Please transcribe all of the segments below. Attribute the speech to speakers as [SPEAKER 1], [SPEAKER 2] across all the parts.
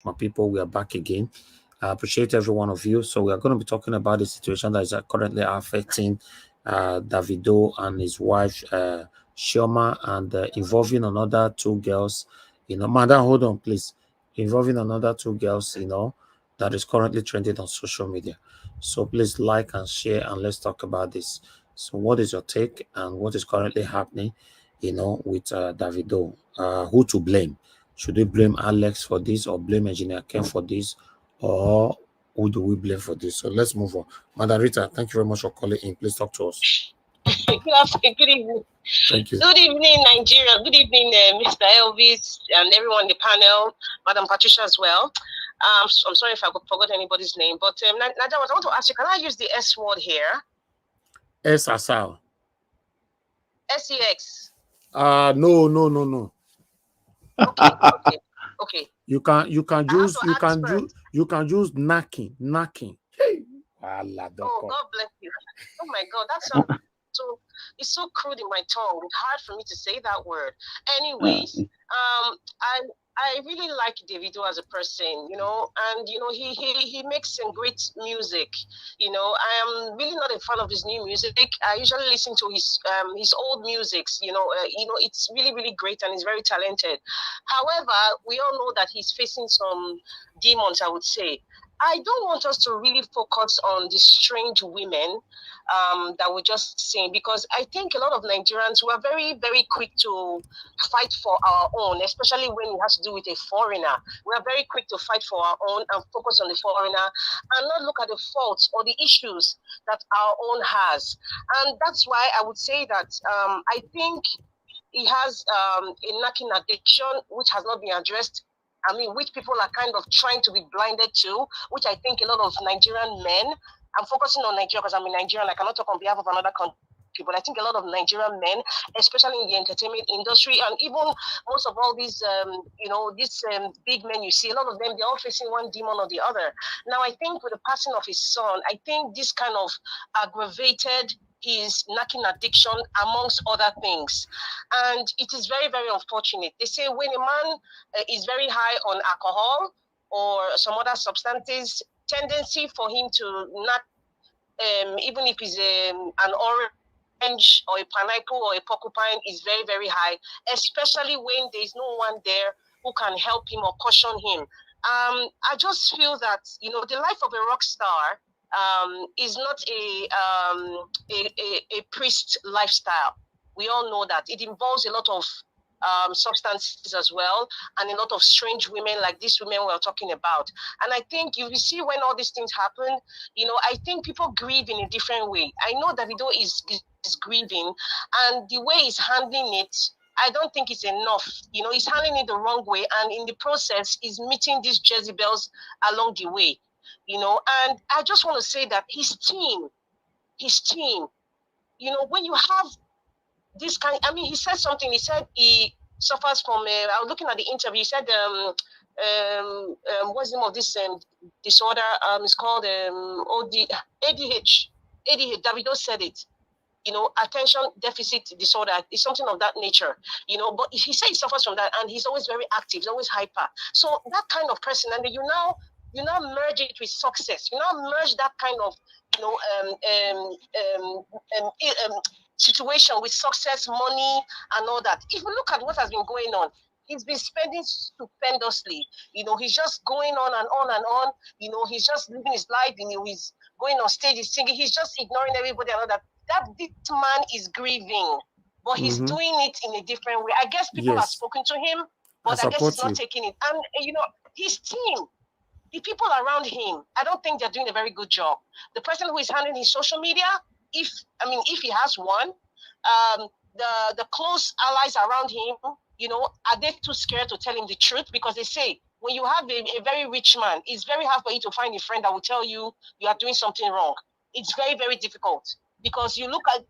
[SPEAKER 1] My people, we are back again. I appreciate every one of you. So we are going to be talking about the situation that is currently affecting Davido and his wife Chioma, and involving another two girls. Madam, hold on, please. Involving another two girls. That is currently trending on social media. So please like and share, and let's talk about this. So, what is your take, and what is currently happening? With Davido. Who to blame? Should we blame Alex for this, or blame Engineer Ken for this, or who do we blame for this? So let's move on. Madam Rita, thank you very much for calling in. Please talk to us.
[SPEAKER 2] Good evening.
[SPEAKER 1] Thank you.
[SPEAKER 2] Good evening, Nigeria. Good evening, Mr. Elvis and everyone in the panel, Madam Patricia as well. I'm sorry if I forgot anybody's name, but Nadia, I want to ask you, can I use the S word here?
[SPEAKER 1] S Asal.
[SPEAKER 2] SEX.
[SPEAKER 1] No.
[SPEAKER 2] Okay.
[SPEAKER 1] You can use knacking. Hey.
[SPEAKER 2] Oh, God bless you. Oh my God, that's so it's so crude in my tongue. It's hard for me to say that word. Anyways, I really like Davido as a person, and he makes some great music. I am really not a fan of his new music. I usually listen to his old musics. It's really really great and he's very talented. However, we all know that he's facing some demons, I would say. I don't want us to really focus on the strange women that we're just seeing, because I think a lot of Nigerians were very, very quick to fight for our own, especially when it has to do with a foreigner. We are very quick to fight for our own and focus on the foreigner and not look at the faults or the issues that our own has. And that's why I would say that I think he has a knocking addiction which has not been addressed. Which people are kind of trying to be blinded to, which I think a lot of Nigerian men, I'm focusing on Nigeria because I'm in Nigeria and I cannot talk on behalf of another country, but I think a lot of Nigerian men, especially in the entertainment industry, and even most of all these, these big men you see, a lot of them, they're all facing one demon or the other. Now, I think with the passing of his son, I think this kind of aggravated his knocking addiction, amongst other things. And it is very, very unfortunate. They say when a man is very high on alcohol or some other substances, tendency for him to not, even if he's an orange or a pineapple or a porcupine, is very, very high, especially when there's no one there who can help him or caution him. I just feel that, the life of a rock star is not a priest lifestyle. We all know that it involves a lot of substances as well, and a lot of strange women like these women we're talking about. And I think you see when all these things happen, I think people grieve in a different way. I know Davido is grieving, and the way he's handling it, I don't think it's enough. He's handling it the wrong way, and in the process, he's meeting these Jezebels along the way. And I just want to say that his team, when you have this kind, he said something. He said he suffers from. I was looking at the interview. He said, what's the name of this disorder? It's called ADH. ADH. Davido said it. Attention deficit disorder. It's something of that nature. But he said he suffers from that, and he's always very active. He's always hyper. So that kind of person, and you now merge it with success. You now merge that kind of situation with success, money, and all that. If you look at what has been going on, he's been spending stupendously. He's just going on and on and on. He's just living his life. He's going on stage, he's singing. He's just ignoring everybody and all that. This man is grieving, but he's doing it in a different way. I guess people have spoken to him, but I guess he's not taking it. And his team, the people around him, I don't think they're doing a very good job. The person who is handling his social media, if he has one, the close allies around him, are they too scared to tell him the truth? Because they say when you have a very rich man, it's very hard for you to find a friend that will tell you you are doing something wrong. It's very, very difficult, because you look at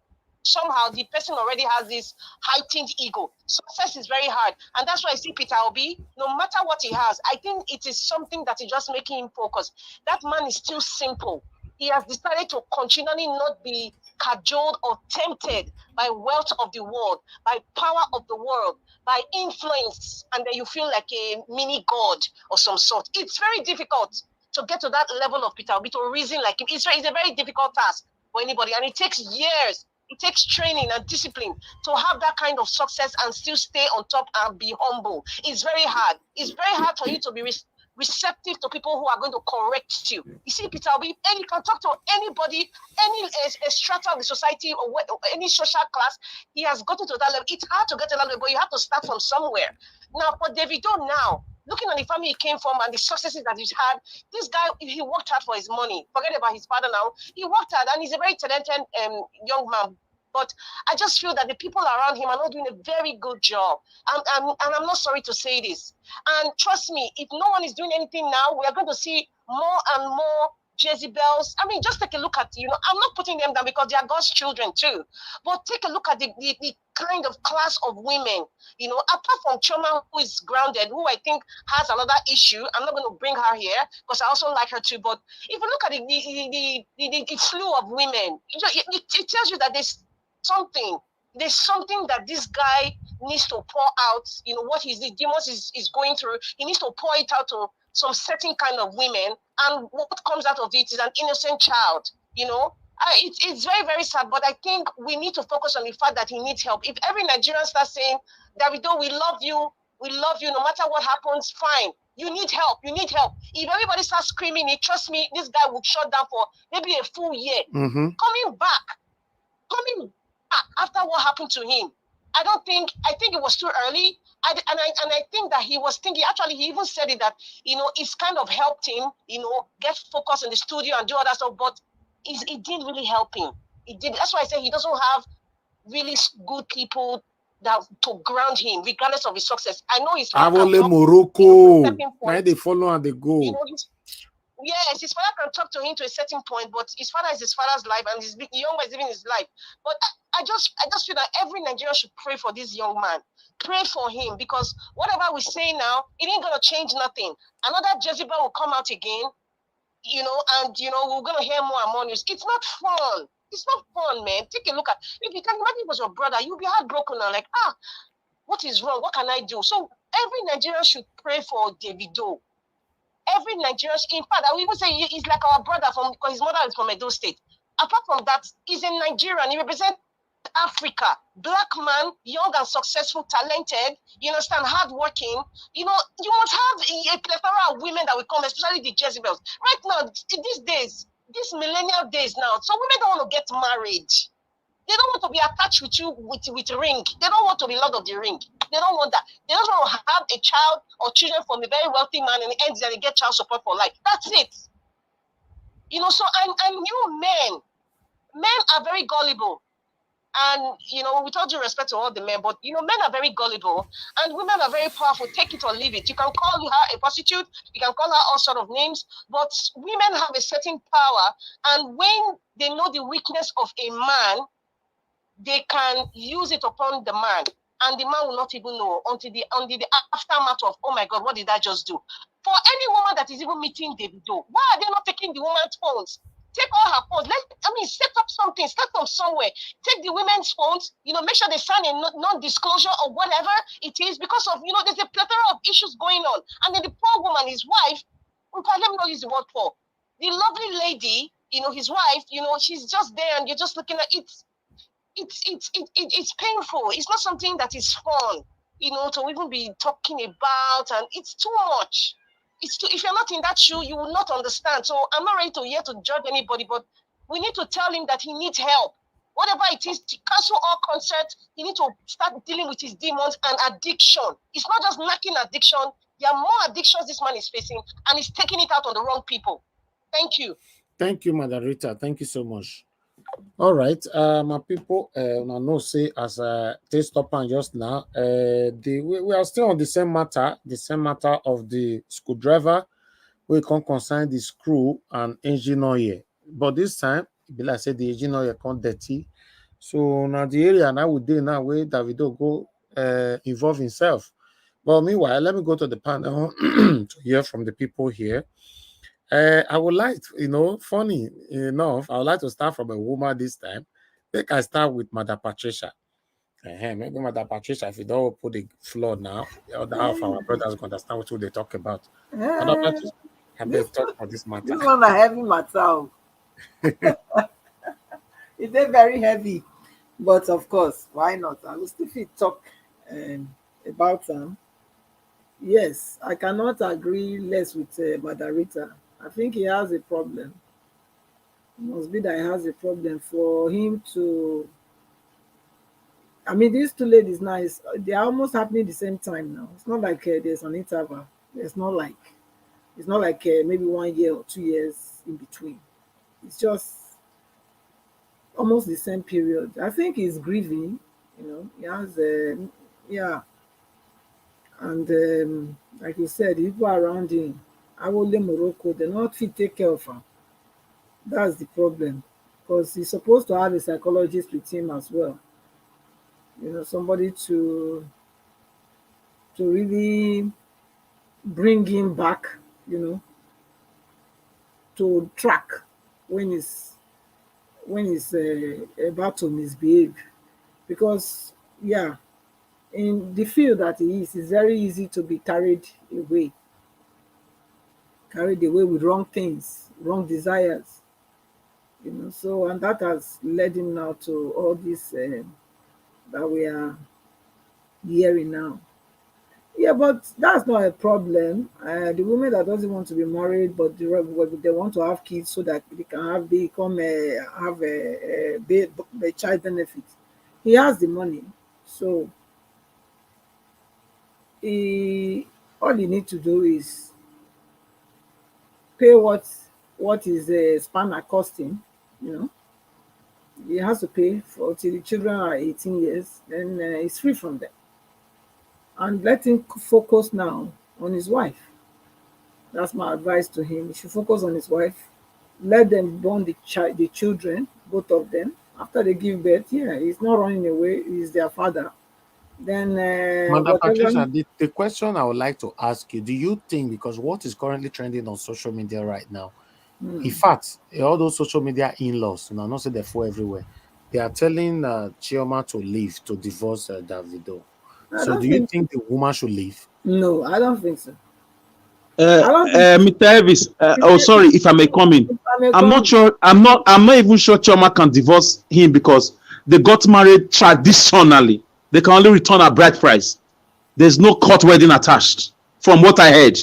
[SPEAKER 2] somehow the person already has this heightened ego. Success is very hard. And that's why I see Peter Obi, no matter what he has, I think it is something that is just making him focus. That man is still simple. He has decided to continually not be cajoled or tempted by wealth of the world, by power of the world, by influence, and then you feel like a mini god or some sort. It's very difficult to get to that level of Peter Obi, to reason like him. It's a very difficult task for anybody, and it takes years. It takes training and discipline to have that kind of success and still stay on top and be humble. It's very hard. It's very hard for you to be receptive to people who are going to correct you. You see, Peter Obi, and you can talk to anybody, any strata of the society or any social class. He has gotten to that level. It's hard to get to that level, but you have to start from somewhere. Now, for Davido now, looking at the family he came from and the successes that he's had, this guy, he worked hard for his money. Forget about his father now. He worked hard, and he's a very talented young man. But I just feel that the people around him are not doing a very good job. And I'm not sorry to say this. And trust me, if no one is doing anything now, we are going to see more and more Jezebels. I mean, just take a look at, I'm not putting them down because they are God's children too. But take a look at the kind of class of women, apart from Chioma, who is grounded, who I think has another issue. I'm not going to bring her here because I also like her too. But if you look at the slew of women, it tells you that there's something that this guy needs to pour out, what the demons is going through. He needs to pour it out to some certain kind of women, and what comes out of it is an innocent child. It's very, very sad, but I think we need to focus on the fact that he needs help. If every Nigerian starts saying, Davido, we love you, no matter what happens, fine. You need help. If everybody starts screaming it, trust me, this guy will shut down for maybe a full year. Coming back after what happened to him, I think it was too early. And I think that he was thinking, actually, he even said it, that, it's kind of helped him, get focused in the studio and do all that stuff, but it didn't really help him. It did. That's why I say he doesn't have really good people that to ground him, regardless of his success. I know he's
[SPEAKER 1] Morocco. Now they follow and they go.
[SPEAKER 2] Yes, his father can talk to him to a certain point, but his father is his father's life, and his young man is living his life. But I just feel that every Nigerian should pray for this young man. Pray for him, because whatever we say now, it ain't gonna change nothing. Another Jezebel will come out again, and we're gonna hear more and more news. It's not fun. It's not fun, man. Take a look at, if you can imagine it was your brother, you'll be heartbroken and like, what is wrong? What can I do? So every Nigerian should pray for Davido. Every Nigerian, in fact, I will even say he's like our brother because his mother is from Edo State. Apart from that, he's a Nigerian. He represents Africa. Black man, young and successful, talented, hardworking. You must have a plethora of women that will come, especially the Jezebels. Right now, these days, these millennial days now, so women don't want to get married. They don't want to be attached with you with ring. They don't want to be Lord of the Ring. They don't want that. They just want to have a child or children from a very wealthy man, and it ends that they get child support for life. That's it. So and you men are very gullible. And, with all due respect to all the men, but, men are very gullible and women are very powerful. Take it or leave it. You can call her a prostitute. You can call her all sort of names. But women have a certain power. And when they know the weakness of a man, they can use it upon the man. And the man will not even know until the aftermath of, oh my God, what did I just do? For any woman that is even meeting Davido, why are they not taking the woman's phones? Take all her phones. Set up something. Start from somewhere. Take the women's phones. Make sure they sign a non-disclosure or whatever it is, because of there's a plethora of issues going on. And then the poor woman, his wife, let me not use the word poor. The lovely lady, his wife, she's just there, and you're just looking at it. It's painful. It's not something that is fun, to even be talking about, and it's too much. If you're not in that shoe, you will not understand. So I'm not ready to judge anybody, but we need to tell him that he needs help. Whatever it is, to cancel all concerts, he needs to start dealing with his demons and addiction. It's not just lacking addiction. There are more addictions this man is facing, and he's taking it out on the wrong people. Thank you.
[SPEAKER 1] Thank you, Madam Rita. Thank you so much. All right, my people, I know say as they stop and just now, we are still on the same matter of the screwdriver. We can concern the screw and engine oil, but this time, like I said, the engine oil come dirty. So now the area now we do now where Davido go involve himself. But meanwhile, let me go to the panel to hear from the people here. I would like, funny enough, I would like to start from a woman this time. I think I start with Mother Patricia. Maybe Mother Patricia, if you don't put the floor now, the other half of our brothers can understand what they talk about. Mother
[SPEAKER 3] Eh,
[SPEAKER 1] Patricia, I
[SPEAKER 3] this
[SPEAKER 1] beg talk for this matter.
[SPEAKER 3] this one a heavy matter. Oh. It's a very heavy, but of course, why not? I will still fit talk about yes, I cannot agree less with Madarita. I think he has a problem. It must be that he has a problem for him to. I mean, these two ladies now, they are almost happening the same time now. It's not like there's an interval. It's not like maybe 1 year or 2 years in between. It's just almost the same period. I think he's grieving. He has yeah, and like you said, people around him, Awole Morocco, they're not fit take care of him. That's the problem, because he's supposed to have a psychologist with him as well. Somebody to really bring him back. To track when he's about to misbehave, because yeah, in the field that he is, it's very easy to be carried away with wrong things, wrong desires. So, and that has led him now to all this that we are hearing now. Yeah, but that's not a problem. The women that doesn't want to be married, but they want to have kids so that they can have a child benefit. He has the money, so all he need to do is pay what is spanner costing. He has to pay for till the children are 18 years, then he's free from them, and let him focus now on his wife. That's my advice to him. He should focus on his wife. Let them born the children, both of them. After they give birth, yeah, he's not running away. He's their father. Then
[SPEAKER 1] Mother
[SPEAKER 3] whatever.
[SPEAKER 1] Patricia, the question I would like to ask you, do you think, because what is currently trending on social media right now, in fact, all those social media in-laws, and I not say they're for everywhere, they are telling Chioma to leave, to divorce Davido.
[SPEAKER 3] I
[SPEAKER 1] So
[SPEAKER 3] don't
[SPEAKER 1] do you
[SPEAKER 3] think.
[SPEAKER 1] think the woman should leave?
[SPEAKER 3] No, I don't think so. I don't think.
[SPEAKER 4] Mr. Elvis,
[SPEAKER 3] If,
[SPEAKER 4] oh
[SPEAKER 3] if,
[SPEAKER 4] sorry if I may come in.
[SPEAKER 3] if I may
[SPEAKER 4] I'm not
[SPEAKER 3] come,
[SPEAKER 4] sure. I'm not even sure Chioma can divorce him because they got married traditionally. They can only return a bride price. There's no court wedding attached, from what I heard.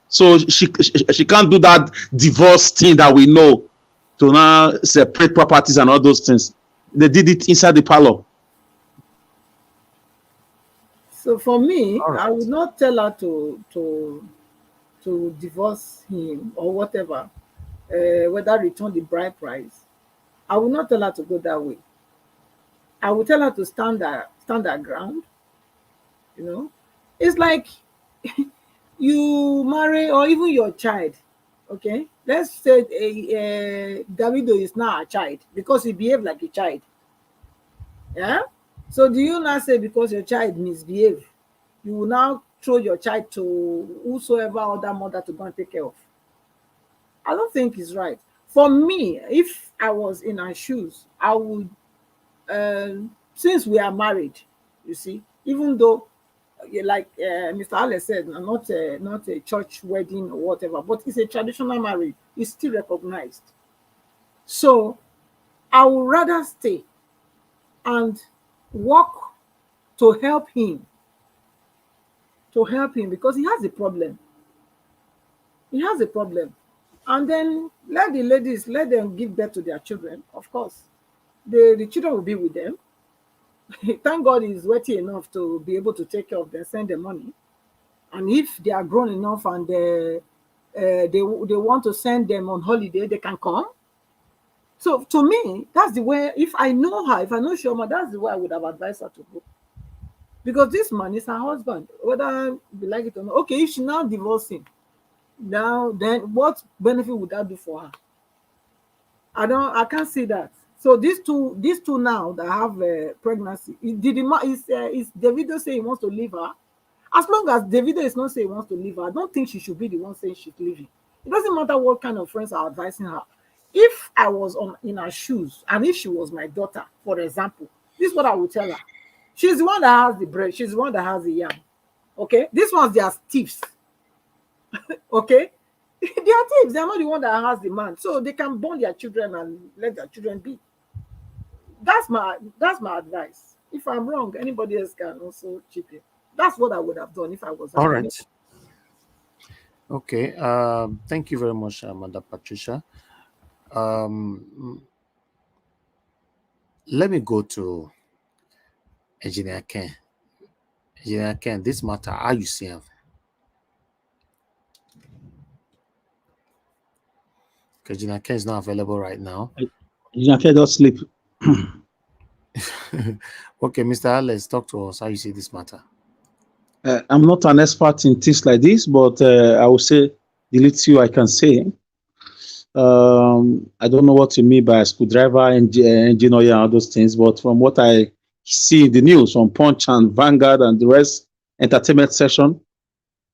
[SPEAKER 4] So she can't do that divorce thing that we know to now separate properties and all those things. They did it inside the parlor.
[SPEAKER 3] so for me,
[SPEAKER 1] All
[SPEAKER 3] I would
[SPEAKER 1] right.
[SPEAKER 3] not tell her to divorce him or whatever, whether return the bride price. I will not tell her to go that way. I will tell her to stand her ground. You know, it's like you marry or even your child. Okay, let's say Davido is now a child because he behaved like a child. Yeah. So do you now say because your child misbehave, you will now throw your child to whosoever other mother to go and take care of? I don't think it's right. For me, if I was in her shoes, I would, since we are married, you see, even though, like Mr. Alex said, not a church wedding or whatever, but it's a traditional marriage. It's still recognized. So I would rather stay and work to help him because he has a problem. He has a problem. And then let the ladies let them give birth to their children. Of course, the children will be with them. Thank God he's wealthy enough to be able to take care of them, send them money. And if they are grown enough and they want to send them on holiday, they can come. So to me, that's the way. If I know her, if I know Chioma, that's the way I would have advised her to go. Because this man is her husband, whether we like it or not. Okay, if she now divorce him, now then what benefit would that do for her? I can't see that. So these two now that have pregnancy, is Davido say he wants to leave her? As long as Davido is not saying he wants to leave her, I don't think she should be the one saying she's leaving. It doesn't matter what kind of friends are advising her. If I was in her shoes, and if she was my daughter, for example, this is what I would tell her. She's the one that has the bread. She's the one that has the yam. Okay? These ones, they are thieves. Okay? They are thieves. They are not the one that has the man. So they can burn their children and let their children be. That's my advice. If I'm wrong, anybody else can also chip in. That's what I would have done if I was.
[SPEAKER 1] All right. Okay. Thank you very much, Mother Patricia. Let me go to Engineer Ken. Engineer Ken, this matter, how you see him? Engineer Ken is not available right now.
[SPEAKER 4] Engineer Ken just sleep.
[SPEAKER 1] Okay, Mr. Alex, talk to us. How you see this matter?
[SPEAKER 4] I'm not an expert in things like this, but I will say the little I can say. I don't know what you mean by screwdriver, engine oil, and all those things, but from what I see in the news from Punch and Vanguard and the rest, entertainment section,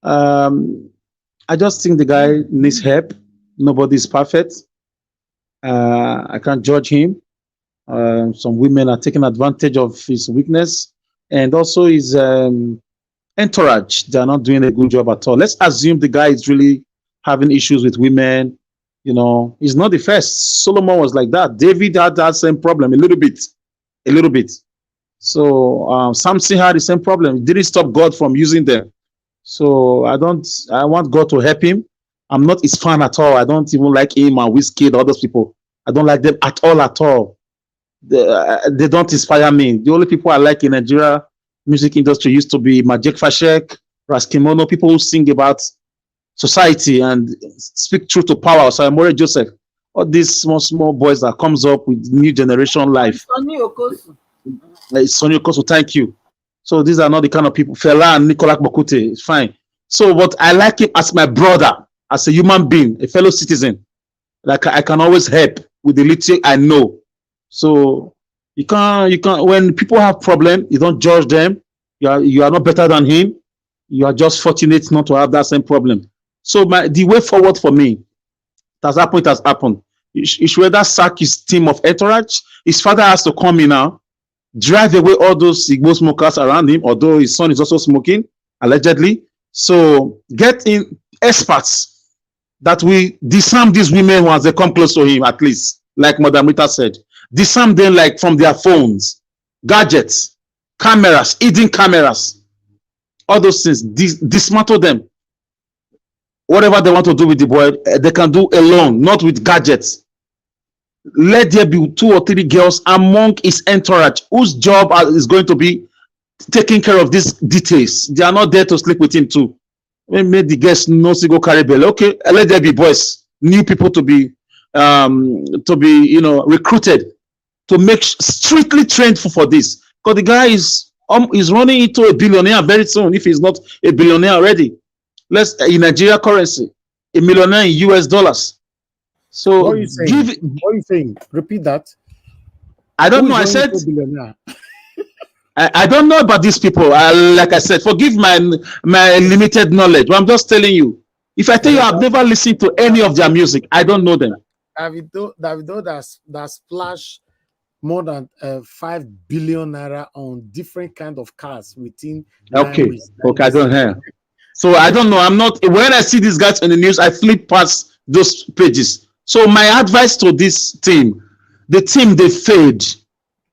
[SPEAKER 4] I just think the guy needs help. Nobody's perfect. I can't judge him. Some women are taking advantage of his weakness, and also his entourage. They are not doing a good job at all. Let's assume the guy is really having issues with women. You know, he's not the first. Solomon was like that. David had that same problem a little bit. So Samson had the same problem. It didn't stop God from using them. So I want God to help him. I'm not his fan at all. I don't even like him and Wizkid, all those people. I don't like them at all. They don't inspire me. The only people I like in Nigeria music industry used to be Majek Fashek, Raskimono, people who sing about society and speak truth to power. So Amore Joseph, all these small boys that comes up with new generation life.
[SPEAKER 3] Sonny Okosu.
[SPEAKER 4] Sonny Okosu, thank you. So these are not the kind of people. Fela and Nicolas Bokute, fine. So, but I like him as my brother, as a human being, a fellow citizen. Like I can always help with the little I know. So you can't. When people have problem, you don't judge them. You are not better than him. You are just fortunate not to have that same problem. So the way forward for me, it has happened. You should rather sack his team of entourage. His father has to come in now, drive away all those Igbo smokers around him, although his son is also smoking, allegedly. So get in experts that will disarm these women once they come close to him, at least, like Madam Rita said. Disarm them like from their phones, gadgets, cameras, hidden cameras, all those things, dismantle them. Whatever they want to do with the boy, they can do alone, not with gadgets. Let there be 2 or 3 girls among his entourage whose job is going to be taking care of these details. They are not there to sleep with him too. Make the guests know to go carry bell. Okay, let there be boys, new people to be recruited to make strictly trained for this. Because the guy is running into a billionaire very soon if he's not a billionaire already. Let's in Nigeria currency, a millionaire in US dollars. So
[SPEAKER 1] what are you saying? What are you saying? Repeat that.
[SPEAKER 4] I don't know. I said I don't know about these people. Like I said, forgive my limited knowledge. But I'm just telling you. If I tell you I've never listened to any of their music, I don't know them.
[SPEAKER 1] Davido that splash more than 5 billion naira on different kind of cars within.
[SPEAKER 4] Okay, I don't hear. So I don't know. I'm not. When I see these guys on the news, I flip past those pages. So my advice to this team, the team, they fade.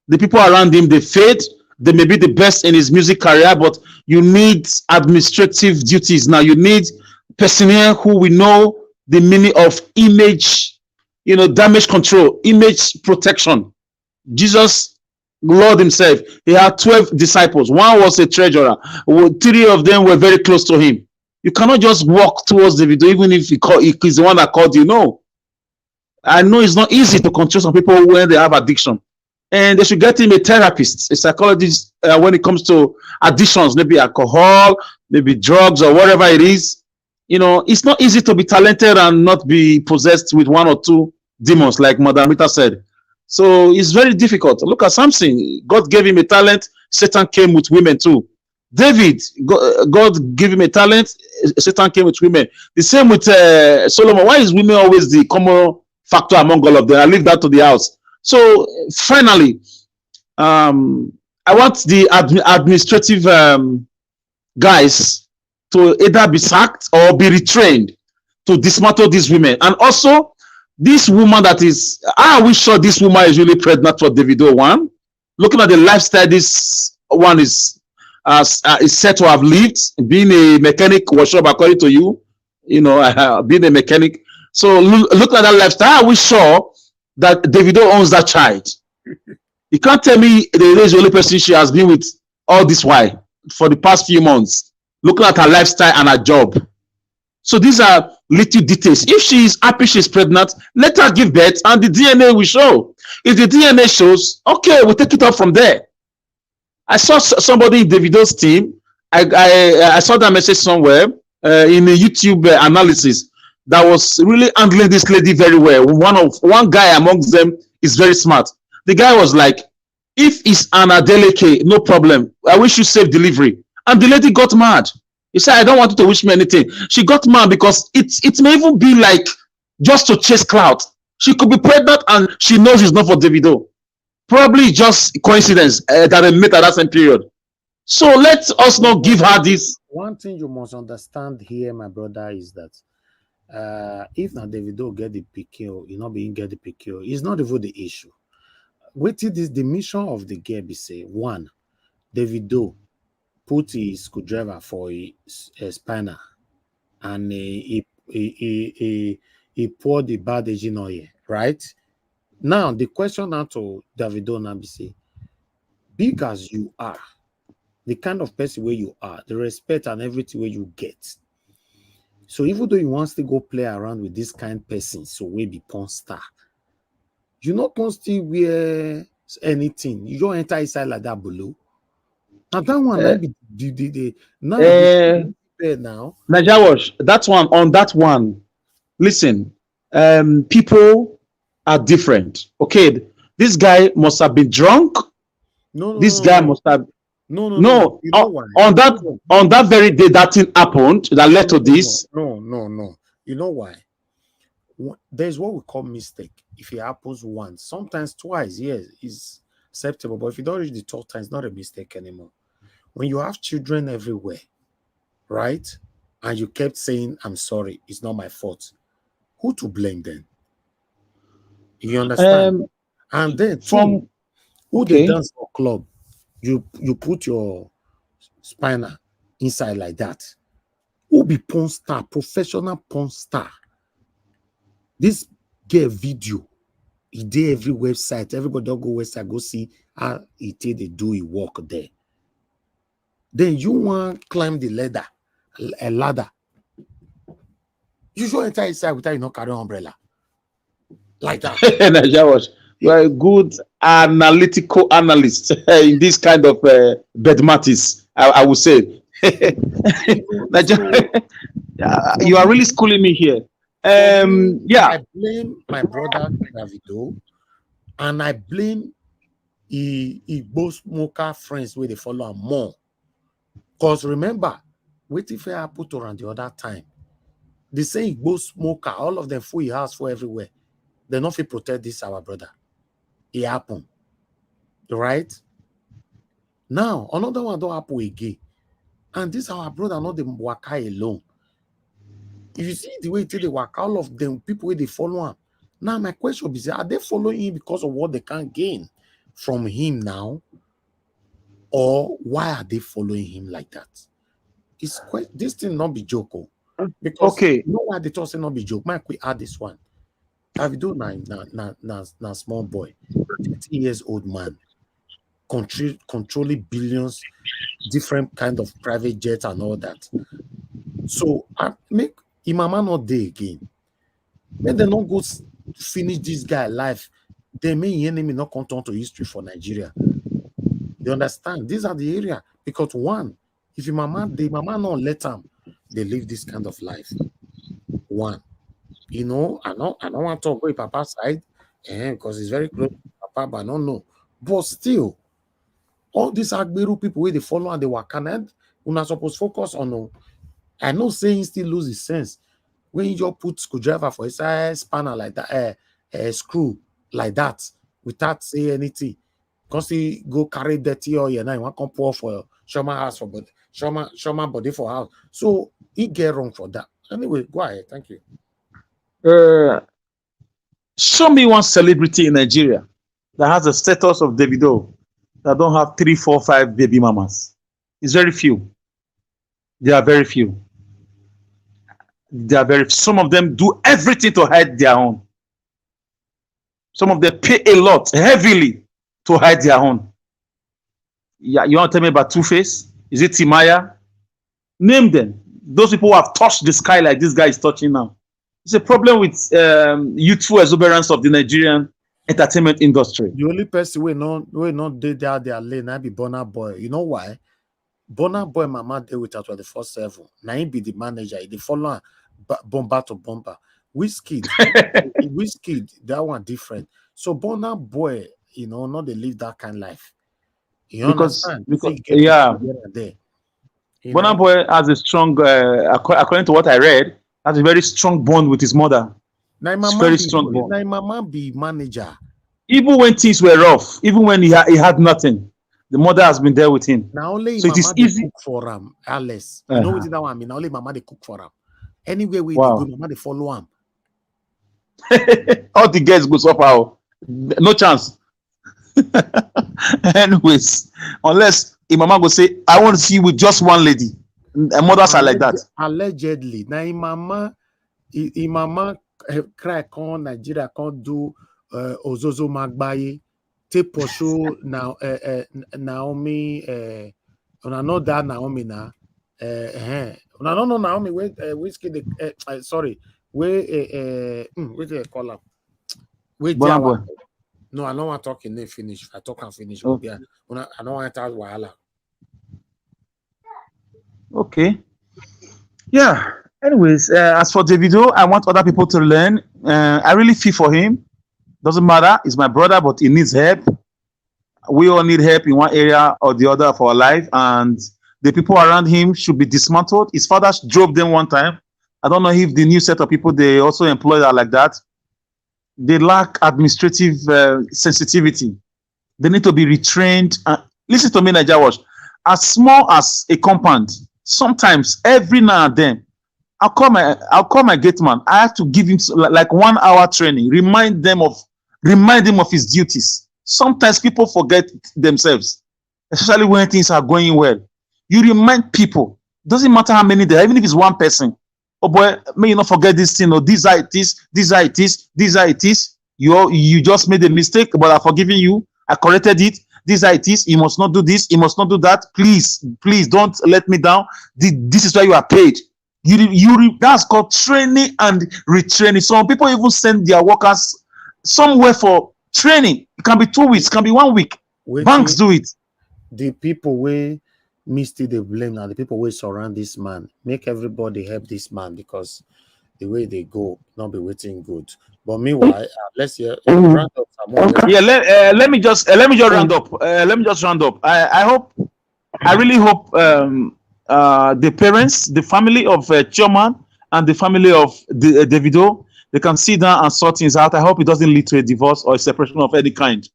[SPEAKER 4] The people around him, they fade. They may be the best in his music career, but you need administrative duties now. You need personnel who will know the meaning of image, damage control, image protection. Jesus, Lord himself, he had 12 disciples. One was a treasurer. 3 of them were very close to him. You cannot just walk towards Davido, even if he's the one that called you. No. I know it's not easy to control some people when they have addiction. And they should get him a therapist, a psychologist when it comes to addictions, maybe alcohol, maybe drugs or whatever it is. It's not easy to be talented and not be possessed with 1 or 2 demons, like Madam Rita said. So it's very difficult. Look at Samson. God gave him a talent. Satan came with women too. David, God gave him a talent. Satan came with women. The same with Solomon. Why is women always the common factor among all of them? I leave that to the house. So finally, I want the administrative guys to either be sacked or be retrained to dismantle these women. And also, this woman that is, are we sure this woman is really pregnant for Davido? One, looking at the lifestyle this one is said to have lived, being a mechanic workshop, according to you, being a mechanic. So look at that lifestyle. Are we sure that Davido owns that child? You can't tell me Davido is the only person she has been with all this while for the past few months, looking at her lifestyle and her job. So these are little details. If she is happy she's pregnant, let her give birth and the DNA will show. If the DNA shows, okay, we'll take it up from there. I saw somebody in Davido's team. I saw that message somewhere in a YouTube analysis that was really handling this lady very well. One guy amongst them is very smart. The guy was like, if it's an Adeleke, no problem. I wish you safe delivery. And the lady got mad. He said, I don't want you to wish me anything. She got mad because it may even be like just to chase clout. She could be pregnant and she knows it's not for Davido. Probably just coincidence that they met at that same period. So let us not give her this.
[SPEAKER 1] One thing you must understand here, my brother, is that if now Davido get the PQ, you not being get the PQ, it's not even the issue. Wait till this, the mission of the girl be say, one, Davido put his screwdriver for a spanner and he poured the bad agent oil, right? Now, the question now to Davido now be say, big as you are, the kind of person where you are, the respect and everything where you get. So even though you want to go play around with this kind of person, so we be porn star, you not going to still wear anything. You don't enter inside like that below. Now that one now.
[SPEAKER 4] Naija Wash, that one on that one. Listen, people are different. Okay, this guy must have been drunk. This guy must have.
[SPEAKER 1] No. You know why?
[SPEAKER 4] On that very day that thing happened that led to this.
[SPEAKER 1] No. You know why? There's what we call mistake. If it happens once, sometimes twice, yes, is acceptable. But if you don't reach the third time, it's not a mistake anymore. When you have children everywhere, right? And you kept saying, I'm sorry, it's not my fault. Who to blame then? You understand? And then they dance for club, you put your spinner inside like that. Who be porn star, professional porn star? This get video. He did every website. Everybody don't go website, go see how they do it work there. Then you want to climb the ladder, a ladder. You should enter inside without you not carry an umbrella. Like that.
[SPEAKER 4] You are a good analytical analyst in this kind of bed matters, I would say. You are really schooling me here.
[SPEAKER 1] I blame my brother Davido, and I blame both smoker friends where they follow him more. Because remember, what if I put around the other time? They say both smoker, all of them full your house for everywhere. They not fit protect this our brother. It happened. Right? Now, another one don't happen again. And this our brother not the waka alone. If you see the way they work, all of them, people where they follow him. Now, my question is, are they following him because of what they can gain from him now? Or why are they following him like that? It's quite, this thing not be joke. Because you know why they talk say not be joke. Mike, we add this one. Davido na small boy, 30 years old man, controlling billions, different kind of private jets and all that. So I make Imama not there again. When they not go finish this guy life, they may enemy not come to history for Nigeria. You understand? These are the area because one, if the mama not let them, they live this kind of life. One, you know, I don't want to talk with Papa's side, because it's very close to Papa, but I don't know. But still, all these Agberu people where they follow and they work and we're not supposed to focus on I know saying still lose his sense when you just put screwdriver for his spanner like that, screw like that without saying anything. Because he go carry dirty oil and I want come pour for Chioma house for body, Chioma body for house. So he get wrong for that. Anyway, go ahead. Thank you.
[SPEAKER 4] Show me one celebrity in Nigeria that has the status of Davido that don't have 3, 4, 5 baby mamas. It's very few. There are very few. Some of them do everything to hide their own. Some of them pay a lot heavily to hide their own. Yeah, you want to tell me about Two-Face? Is it Timaya? Name them. Those people who have touched the sky like this guy is touching now. It's a problem with youthful exuberance of the Nigerian entertainment industry.
[SPEAKER 1] The only person we not did that their lane, I be Burna Boy. You know why? Burna Boy mama deal with her 24/7. Now he be the manager. He follow her bomber to bomber. Whiskey, that one different. So Burna Boy, not they live that kind of life. You understand?
[SPEAKER 4] Because yeah, Burna Boy has a strong, according to what I read, has a very strong bond with his mother. Very strong bond.
[SPEAKER 1] Now mama be manager.
[SPEAKER 4] Even when things were rough, even when he had nothing, the mother has been there with him.
[SPEAKER 1] Now only
[SPEAKER 4] so
[SPEAKER 1] mama
[SPEAKER 4] it is easy
[SPEAKER 1] cook for him, Alice. You know what that one mean? Now only mama they cook for him. Anywhere we go, mama they follow him.
[SPEAKER 4] All the girls go somehow. No chance. Anyways, unless mama go say, I want to see you with just one lady. And mothers are like that.
[SPEAKER 1] Allegedly. Now mama cry con Nigeria can't do Ozozo Magbaye. Take for show now Naomi know that Naomi now. No Naomi whiskey sorry. Wait they call up. Wait there. No, I don't want to talk in there finish. If I talk and finish. Okay. I don't want to talk Wahala.
[SPEAKER 4] Okay. Yeah. Anyways, as for Davido, I want other people to learn. I really feel for him. Doesn't matter. He's my brother, but he needs help. We all need help in one area or the other of our life, and the people around him should be dismantled. His father drove them one time. I don't know if the new set of people they also employ are like that. They lack administrative sensitivity. They need to be retrained. Listen to me, Nigeria Watch. As small as a compound, sometimes every now and then, I'll call my gate man. I have to give him like 1 hour training. Remind him of his duties. Sometimes people forget themselves, especially when things are going well. You remind people. Doesn't matter how many there, even if it's one person. Oh boy, may you not forget this thing. Or these are it is. You just made a mistake, but I've forgiven you. I corrected it. These are it is. You must not do this. You must not do that. Please don't let me down. This is why you are paid. That's called training and retraining. Some people even send their workers somewhere for training. It can be 2 weeks, it can be 1 week. Banks do it.
[SPEAKER 1] The people where misty the blame now, the people will surround this man. Make everybody help this man because the way they go, not be waiting good. But meanwhile, let's hear round up.
[SPEAKER 4] Yeah, let me just round up. Let me just round up. I really hope the parents, the family of Chioma and the family of Davido, they can sit down and sort things out. I hope it doesn't lead to a divorce or a separation of any kind.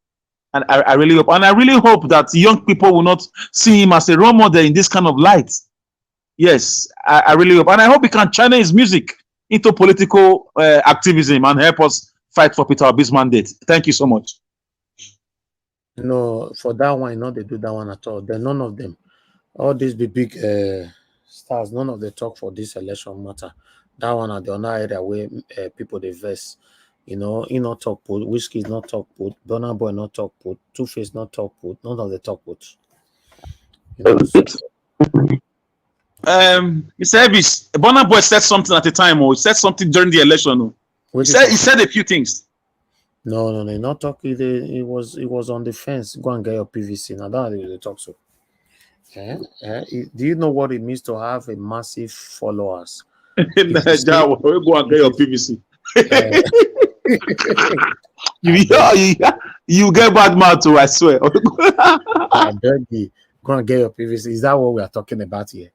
[SPEAKER 4] And I really hope. And I really hope that young people will not see him as a role model in this kind of light. Yes, I really hope. And I hope he can channel his music into political activism and help us fight for Peter Obi's mandate. Thank you so much.
[SPEAKER 1] No, for that one, they do that one at all. Then none of them. All these big stars, none of them talk for this election matter. That one at the other area where people they verse. He not talk put. Whiskey is not talk put. Burna Boy not talk put. Two-Face not talk put. None of the talk put.
[SPEAKER 4] Mr. Evis, Burna Boy said something at the time, or he said something during the election. He said a few things.
[SPEAKER 1] No, not talk. It was on the fence. Go and get your PVC. Now that they talk so. Do you know what it means to have a massive followers?
[SPEAKER 4] Go and get your PVC. You get bad mouth too, I swear.
[SPEAKER 1] I beg you. Go and get your PVC. Is that what we are talking about here?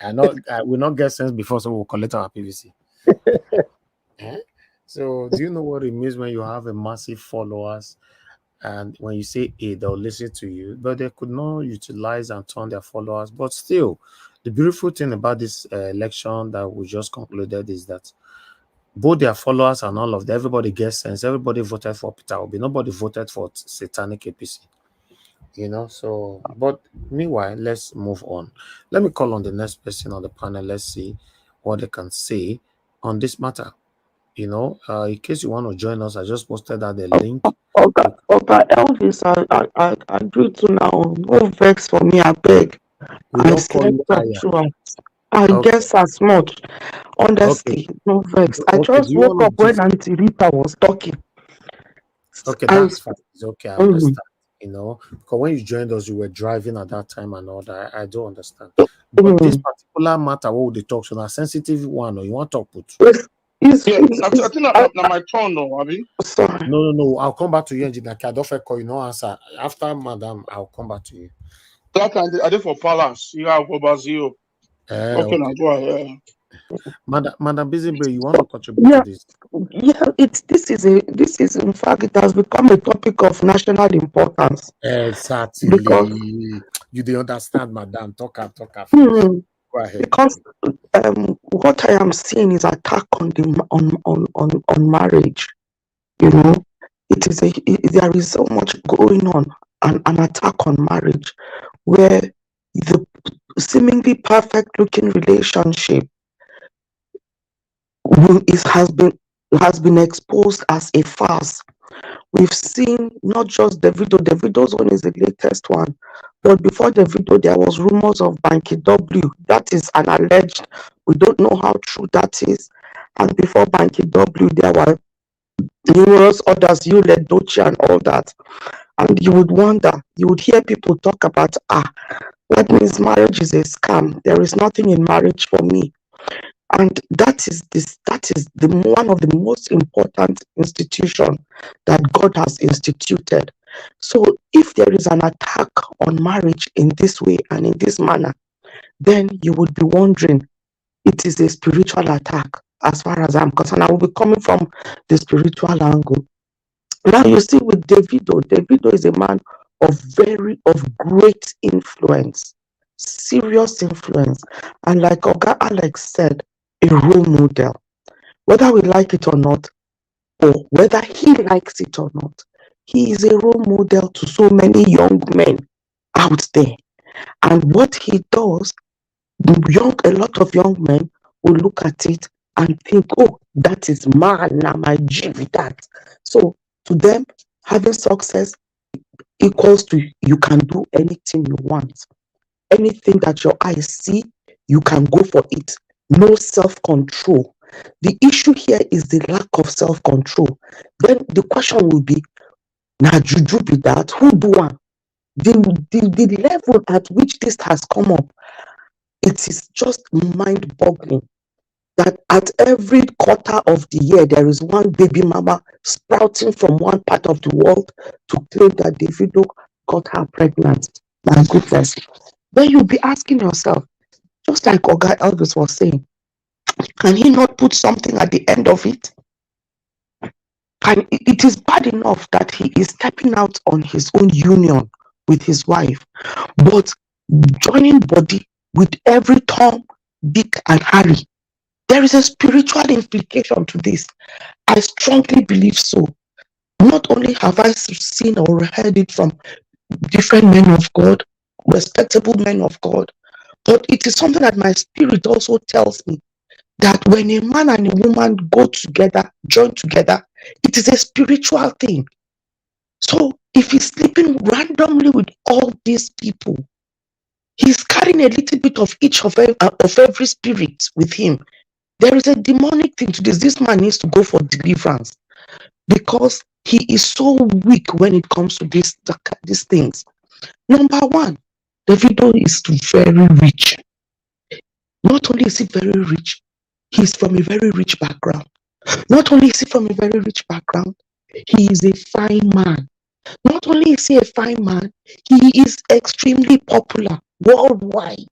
[SPEAKER 1] I will not get sense before, so we'll collect our PVC. Eh? So, do you know what it means when you have a massive followers, and when you say A, they'll listen to you, but they could not utilize and turn their followers. But still, the beautiful thing about this election that we just concluded is that both their followers and all of them, everybody gets sense. Everybody voted for Peter Obi. Nobody voted for satanic APC. So, but meanwhile, let's move on. Let me call on the next person on the panel. Let's see what they can say on this matter. In case you want to join us, I just posted out the link.
[SPEAKER 5] Oga Elvis, I agree to now. No vex for me, I beg.
[SPEAKER 1] We
[SPEAKER 5] I
[SPEAKER 1] don't call
[SPEAKER 5] slept
[SPEAKER 1] you
[SPEAKER 5] up
[SPEAKER 1] Aya.
[SPEAKER 5] throughout. I
[SPEAKER 1] Okay.
[SPEAKER 5] guess as much. Honestly, no vex. I
[SPEAKER 1] Okay, do
[SPEAKER 5] just
[SPEAKER 1] you
[SPEAKER 5] woke
[SPEAKER 1] want
[SPEAKER 5] up
[SPEAKER 1] to
[SPEAKER 5] when Auntie Rita was talking.
[SPEAKER 1] Okay,
[SPEAKER 5] I
[SPEAKER 1] that's fine. It's okay, I understand. Because when you joined us, you were driving at that time and all that. I do understand. But this particular matter, what would they talk to? A sensitive one, or you want to talk with?
[SPEAKER 4] I think na my turn now, Abi.
[SPEAKER 5] Sorry.
[SPEAKER 1] No. I'll come back to you, Engineer. I don't call you, no answer. After Madam, I'll come back to you.
[SPEAKER 4] That time I did for Palace. You have over zero. Okay, now go ahead.
[SPEAKER 1] Madam Busybray, you want to contribute to this?
[SPEAKER 5] Yeah, this is in fact, it has become a topic of national importance.
[SPEAKER 1] Exactly.
[SPEAKER 5] Because
[SPEAKER 1] You don't understand, Madam. Talk up. Go ahead.
[SPEAKER 5] Because what I am seeing is attack on marriage. There is so much going on, an attack on marriage, where the seemingly perfect looking relationship has been exposed as a farce. We've seen not just Davido. Davido's one is the latest one, but before Davido, there was rumors of Banky W. That is an alleged. We don't know how true that is. And before Banky W, there were numerous others, Yuled Dochi and all that. And you would wonder, you would hear people talk about, that means marriage is a scam. There is nothing in marriage for me. And that is the one of the most important institution that God has instituted. So if there is an attack on marriage in this way and in this manner, then you would be wondering, it is a spiritual attack as far as I'm concerned. I will be coming from the spiritual angle. Now you see with Davido is a man of great influence, serious influence, and like Oga Alex said, a role model. Whether we like it or not, or whether he likes it or not, he is a role model to so many young men out there. And what he does, a lot of young men will look at it and think, oh, that is man, now my G with that. So to them, having success equals to you can do anything you want. Anything that your eyes see, you can go for it. No self-control. The issue here is the lack of self-control. Then the question will be, now juju be that, who do one? The level at which this has come up, it is just mind-boggling that at every quarter of the year, there is one baby mama sprouting from one part of the world to claim that Davido got her pregnant. My goodness. Then you'll be asking yourself, just like Oga Elvis was saying, can he not put something at the end of it? And it is bad enough that he is stepping out on his own union with his wife, but joining body with every Tom, Dick, and Harry. There is a spiritual implication to this. I strongly believe so. Not only have I seen or heard it from different men of God, respectable men of God, but it is something that my spirit also tells me that when a man and a woman go together, join together, it is a spiritual thing. So if he's sleeping randomly with all these people, he's carrying a little bit of each of every spirit with him. There is a demonic thing to this. This man needs to go for deliverance because he is so weak when it comes to these things. Number one, Davido is very rich. Not only is he very rich, he's from a very rich background. Not only is he from a very rich background, he is a fine man. Not only is he a fine man, he is extremely popular worldwide.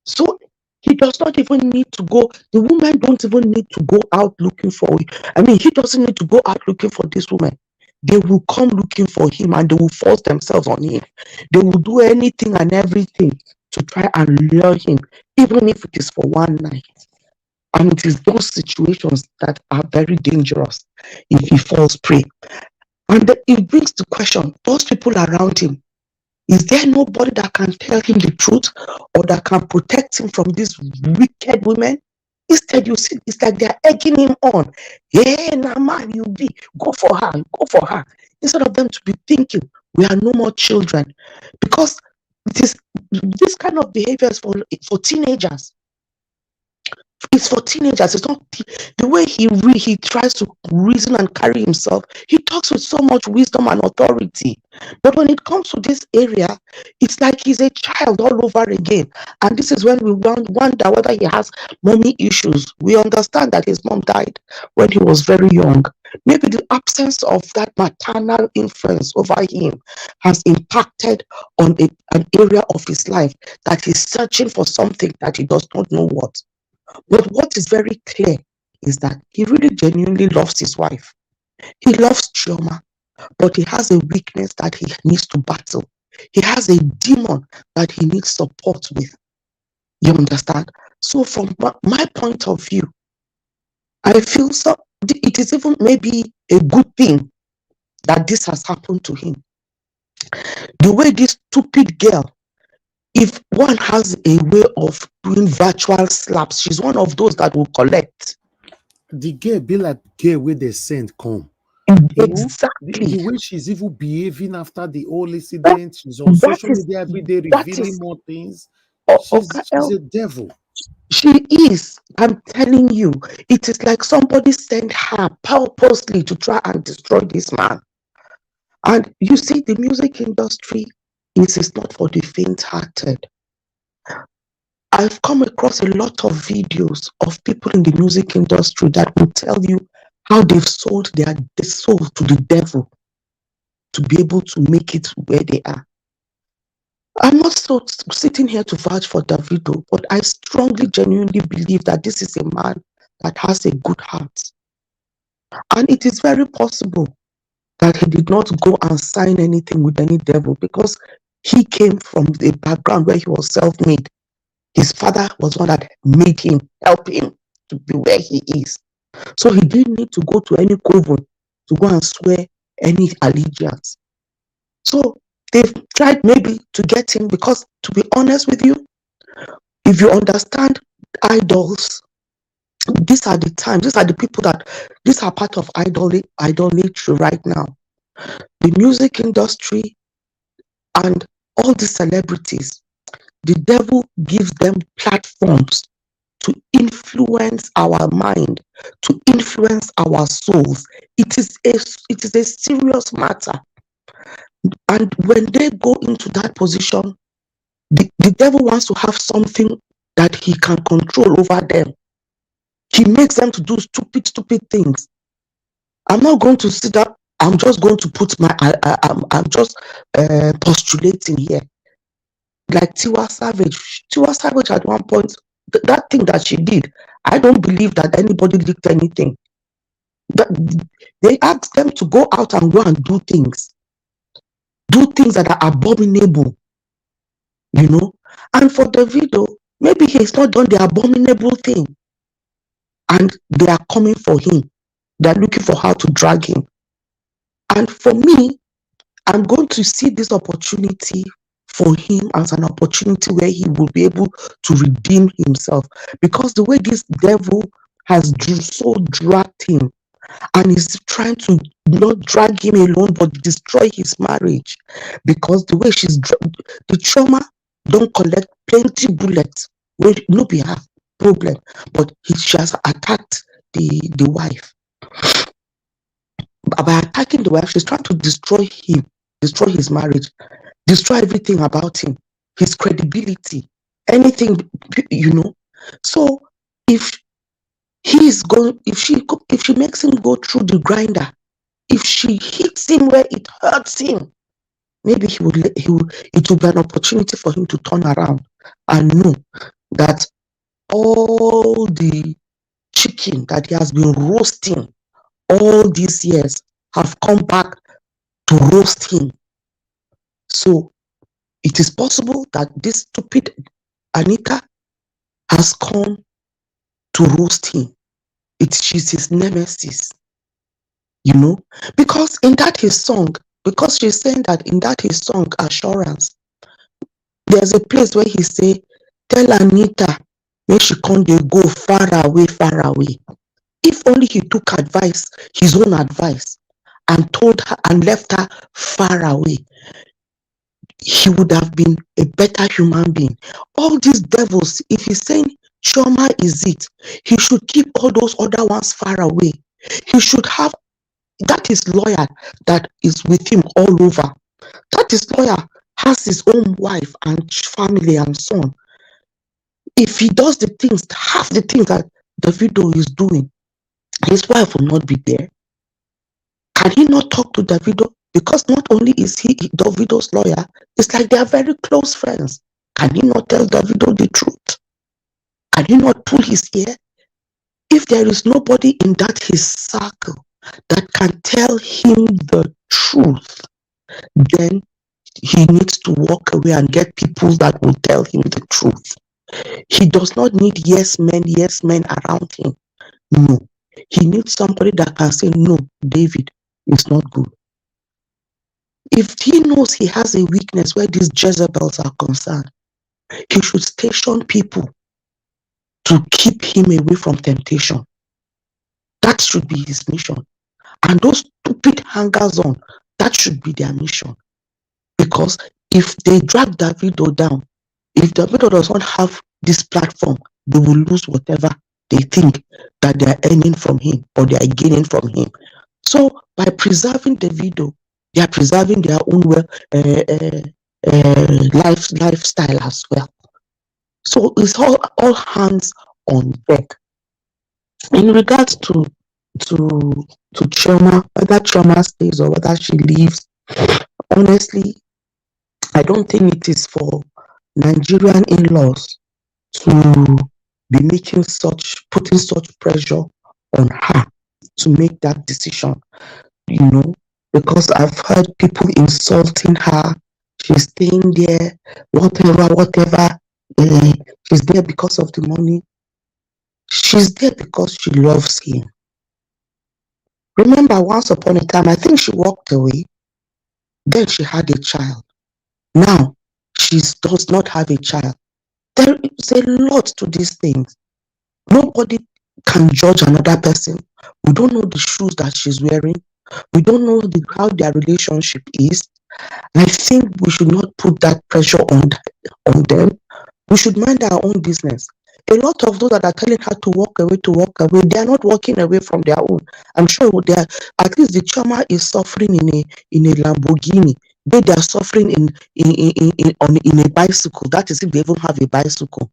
[SPEAKER 5] So He does not even need to go. The woman don't even need to go out looking for it. I mean, he doesn't need to go out looking for this woman. They will come looking for him and they will force themselves on him. They will do anything and everything to try and lure him, even if it is for one night. And it is those situations that are very dangerous if he falls prey. And it brings the question, those people around him, is there nobody that can tell him the truth or that can protect him from these wicked women? Instead, you see, it's like they're egging him on. Hey, now man, go for her, go for her. Instead of them to be thinking, we are no more children. Because this kind of behavior is for teenagers. It's for teenagers. It's not the way he tries to reason and carry himself. He talks with so much wisdom and authority. But when it comes to this area, it's like he's a child all over again. And this is when we wonder whether he has mommy issues. We understand that his mom died when he was very young. Maybe the absence of that maternal influence over him has impacted on an area of his life that he's searching for something that he does not know what. But what is very clear is that he really genuinely loves his wife. He loves Chioma, but he has a weakness that he needs to battle. He has a demon that he needs support with. You understand? So from my point of view, I feel it is even maybe a good thing that this has happened to him. The way this stupid girl, if one has a way of doing virtual slaps, she's one of those that will collect.
[SPEAKER 1] The girl be like girl where they send come.
[SPEAKER 5] Exactly.
[SPEAKER 1] The way she's even behaving after the whole incident, she's on social media every day revealing more things. She's a devil.
[SPEAKER 5] She is. I'm telling you, it is like somebody sent her purposely to try and destroy this man. And you see, the music industry is not for the faint-hearted. I've come across a lot of videos of people in the music industry that will tell you how they've sold their soul to the devil to be able to make it where they are. I'm not sitting here to vouch for Davido, but I strongly, genuinely believe that this is a man that has a good heart. And it is very possible that he did not go and sign anything with any devil because he came from a background where he was self-made. His father was one that made him, help him to be where he is. So he didn't need to go to any coven to go and swear any allegiance. So they've tried maybe to get him because, to be honest with you, if you understand idols, these are the times, these are the people that, these are part of idolatry right now. The music industry and all the celebrities, the devil gives them platforms to influence our mind, to influence our souls. It is a serious matter. And when they go into that position, the devil wants to have something that he can control over them. He makes them to do stupid things. I'm not going to sit up. I'm just going to put I'm just postulating here. Like Tiwa Savage at one point, that thing that she did, I don't believe that anybody leaked anything. They asked them to go out and go and do things that are abominable, you know. And for Davido, maybe he's not done the abominable thing, and they are coming for him. They're looking for how to drag him. And for me, I'm going to see this opportunity for him as an opportunity where he will be able to redeem himself, because the way this devil has so dragged him and is trying to not drag him alone but destroy his marriage, because the way the Chioma don't collect plenty bullets wey no be her problem, but she has attacked the wife. By attacking the wife, she's trying to destroy him, destroy his marriage, destroy everything about him, his credibility, anything, you know. So if she makes him go through the grinder, if she hits him where it hurts him, maybe it will be an opportunity for him to turn around and know that all the chicken that he has been roasting all these years have come back to roast him. So it is possible that this stupid Anita has come to roast him. She's his nemesis, because in that his song, because she's saying that in that his song, Assurance, there's a place where he say, tell Anita, make she come dey go far away, far away. If only he took advice, his own advice, and told her and left her far away, he would have been a better human being. All these devils, if he's saying Chioma is it, he should keep all those other ones far away. He should have that is lawyer that is with him all over. That is lawyer has his own wife and family and son. If he does the things, half the things that Davido is doing, his wife will not be there. Can he not talk to Davido? Because not only is he Davido's lawyer, it's like they are very close friends. Can he not tell Davido the truth? Can he not pull his ear? If there is nobody in that his circle that can tell him the truth, then he needs to walk away and get people that will tell him the truth. He does not need yes men around him. No. He needs somebody that can say, no, David, it's not good. If he knows he has a weakness where these Jezebels are concerned, he should station people to keep him away from temptation. That should be his mission. And those stupid hangers on, that should be their mission. Because if they drag Davido down, if Davido does not have this platform, they will lose whatever they think that they are earning from him or they are gaining from him. So by preserving Davido, they are preserving their own lifestyle as well. So it's all hands on deck. In regards to Chioma, whether Chioma stays or whether she leaves, honestly, I don't think it is for Nigerian in-laws to be putting such pressure on her to make that decision, because I've heard people insulting her. She's staying there, whatever. She's there because of the money. She's there because she loves him. Remember, once upon a time, I think she walked away. Then she had a child. Now, she does not have a child. There is a lot to these things. Nobody can judge another person. We don't know the shoes that she's wearing. We don't know how their relationship is. I think we should not put that pressure on them. We should mind our own business. A lot of those that are telling her to walk away, they are not walking away from their own. I'm sure they are. At least the Chioma is suffering in a Lamborghini. They are suffering in a bicycle. That is if they even have a bicycle,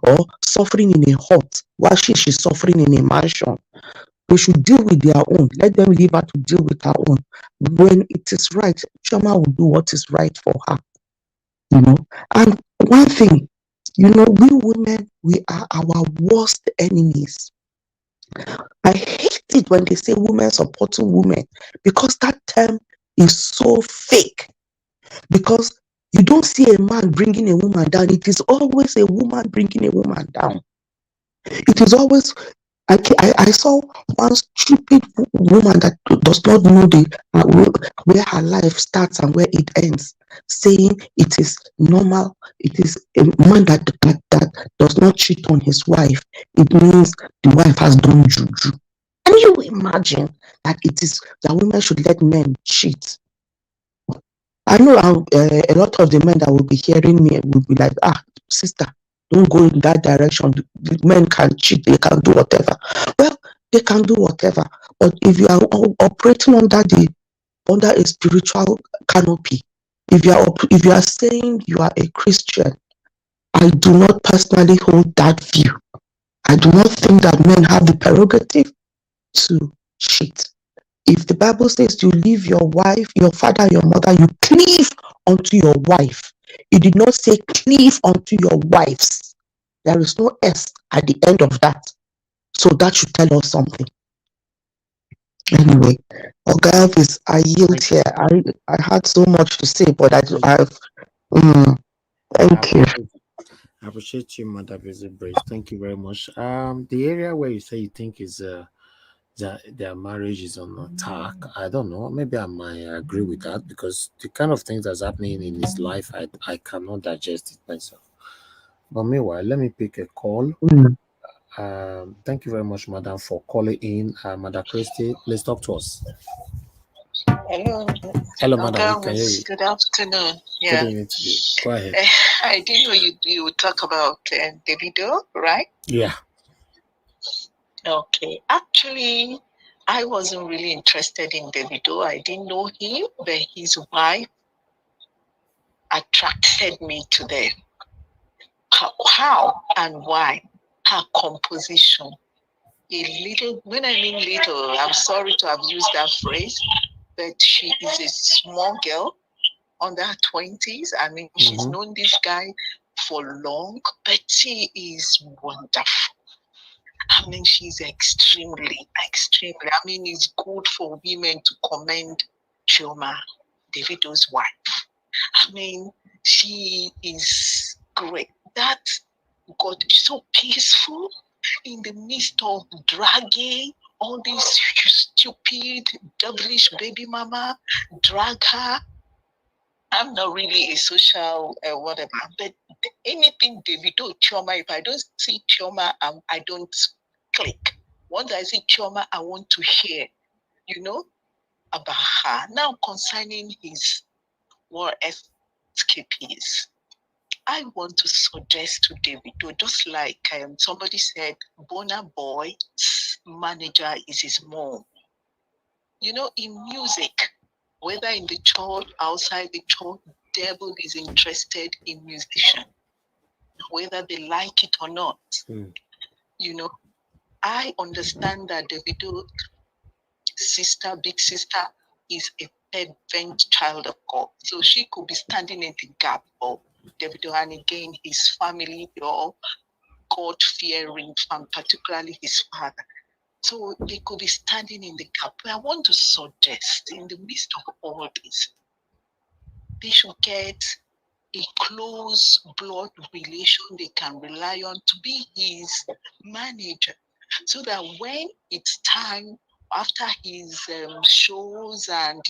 [SPEAKER 5] or suffering in a hut while she's suffering in a mansion. They should deal with their own. Let them leave her to deal with her own. When it is right, Chioma will do what is right for her. And one thing, we women, we are our worst enemies. I hate it when they say women supporting women, because that term is so fake. Because you don't see a man bringing a woman down. It is always a woman bringing a woman down. It is always, I saw one stupid woman that does not know where her life starts and where it ends, saying it is normal. It is a man that does not cheat on his wife. It means the wife has done juju. Can you imagine that it is that women should let men cheat? I know a lot of the men that will be hearing me will be like, sister, don't go in that direction. The men can cheat, they can do whatever. Well, they can do whatever. But if you are operating under a spiritual canopy, if you are saying you are a Christian, I do not personally hold that view. I do not think that men have the prerogative to cheat. If the Bible says you leave your wife, your father, your mother, you cleave unto your wife. It did not say cleave unto your wives. There is no S at the end of that. So that should tell us something. Anyway, Ogavis, I yield here. I had so much to say, but I've thank you.
[SPEAKER 1] I appreciate you, Mother Busy Brace. Thank you very much. The area where you say you think is that their marriage is on attack, I don't know. Maybe I might agree with that because the kind of things that's happening in his life, I cannot digest it myself. But meanwhile, let me pick a call. Thank you very much, Madam, for calling in. Madam Christie, please talk to us.
[SPEAKER 6] Hello.
[SPEAKER 1] Hello, Madam. We can hear you.
[SPEAKER 6] Good afternoon.
[SPEAKER 1] Good evening to you. Go ahead.
[SPEAKER 6] I didn't know you would talk about Davido, right?
[SPEAKER 1] Yeah.
[SPEAKER 6] Okay. Actually, I wasn't really interested in Davido. I didn't know him, but his wife attracted me to them. How and why? Her composition. When I mean little, I'm sorry to have used that phrase, but she is a small girl under her 20s. I mean, she's known this guy for long, but she is wonderful. I mean, she's extremely. I mean, it's good for women to commend Chioma, Davido's wife. I mean, she is great. That got so peaceful in the midst of dragging all these stupid, devilish baby mama, drag her. I'm not really a social whatever, but anything Davido, Chioma, if I don't see Chioma, I don't click. Once I see Chioma, I want to hear, about her. Now concerning his war escapees, I want to suggest to Davido, just like somebody said, Burna Boy's manager is his mom. In music, whether in the church, outside the church, devil is interested in musicians, whether they like it or not. I understand that Davido's big sister, is a fervent child of God. So she could be standing in the gap for Davido, and again, his family, they're all God-fearing, and particularly his father. So they could be standing in the gap. But I want to suggest, in the midst of all this, they should get a close blood relation they can rely on to be his manager, so that when it's time after his shows and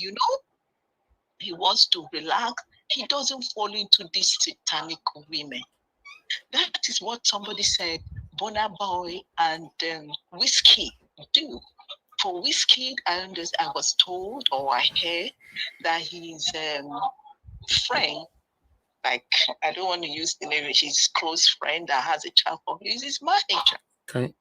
[SPEAKER 6] he wants to relax, he doesn't fall into these satanic women. That is what somebody said Burna Boy and Whiskey do. For Whiskey, I was told, or I heard, that his friend, like, I don't want to use the name, his close friend that has a child for him, is his manager.
[SPEAKER 1] Okay.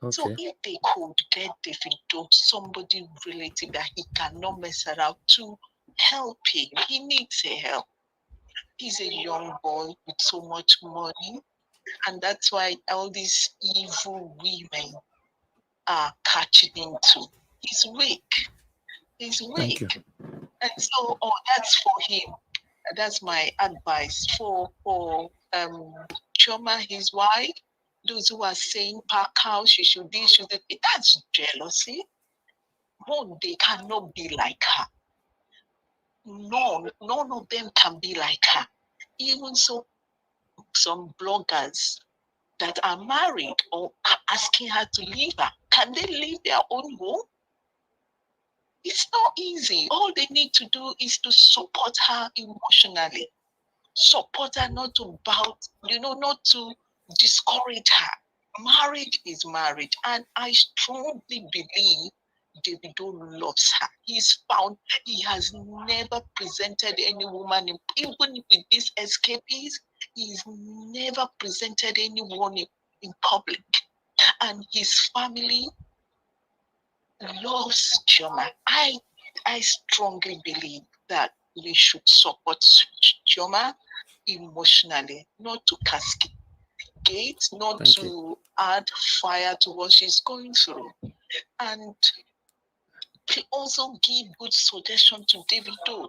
[SPEAKER 6] So if they could get Davido, somebody relative that he cannot mess around, to help him, he needs a help. He's a young boy with so much money, and that's why all these evil women are catching into. He's weak.
[SPEAKER 1] Thank you.
[SPEAKER 6] And so, that's for him. That's my advice for Chioma, his wife. Those who are saying pack out, she should be, that's jealousy. No, they cannot be like her. No, none of them can be like her. Even so, some bloggers that are married or are asking her to leave her, can they leave their own home? It's not easy. All they need to do is to support her emotionally. Support her, not to not to discourage her. Marriage is marriage. And I strongly believe Davido loves her. He has never presented any woman, even with these escapees, he's never presented anyone in public. And his family loves Chioma. I strongly believe that we should support Chioma emotionally, not to castigate, not to add fire to what she's going through. And he also give good suggestion to Davido.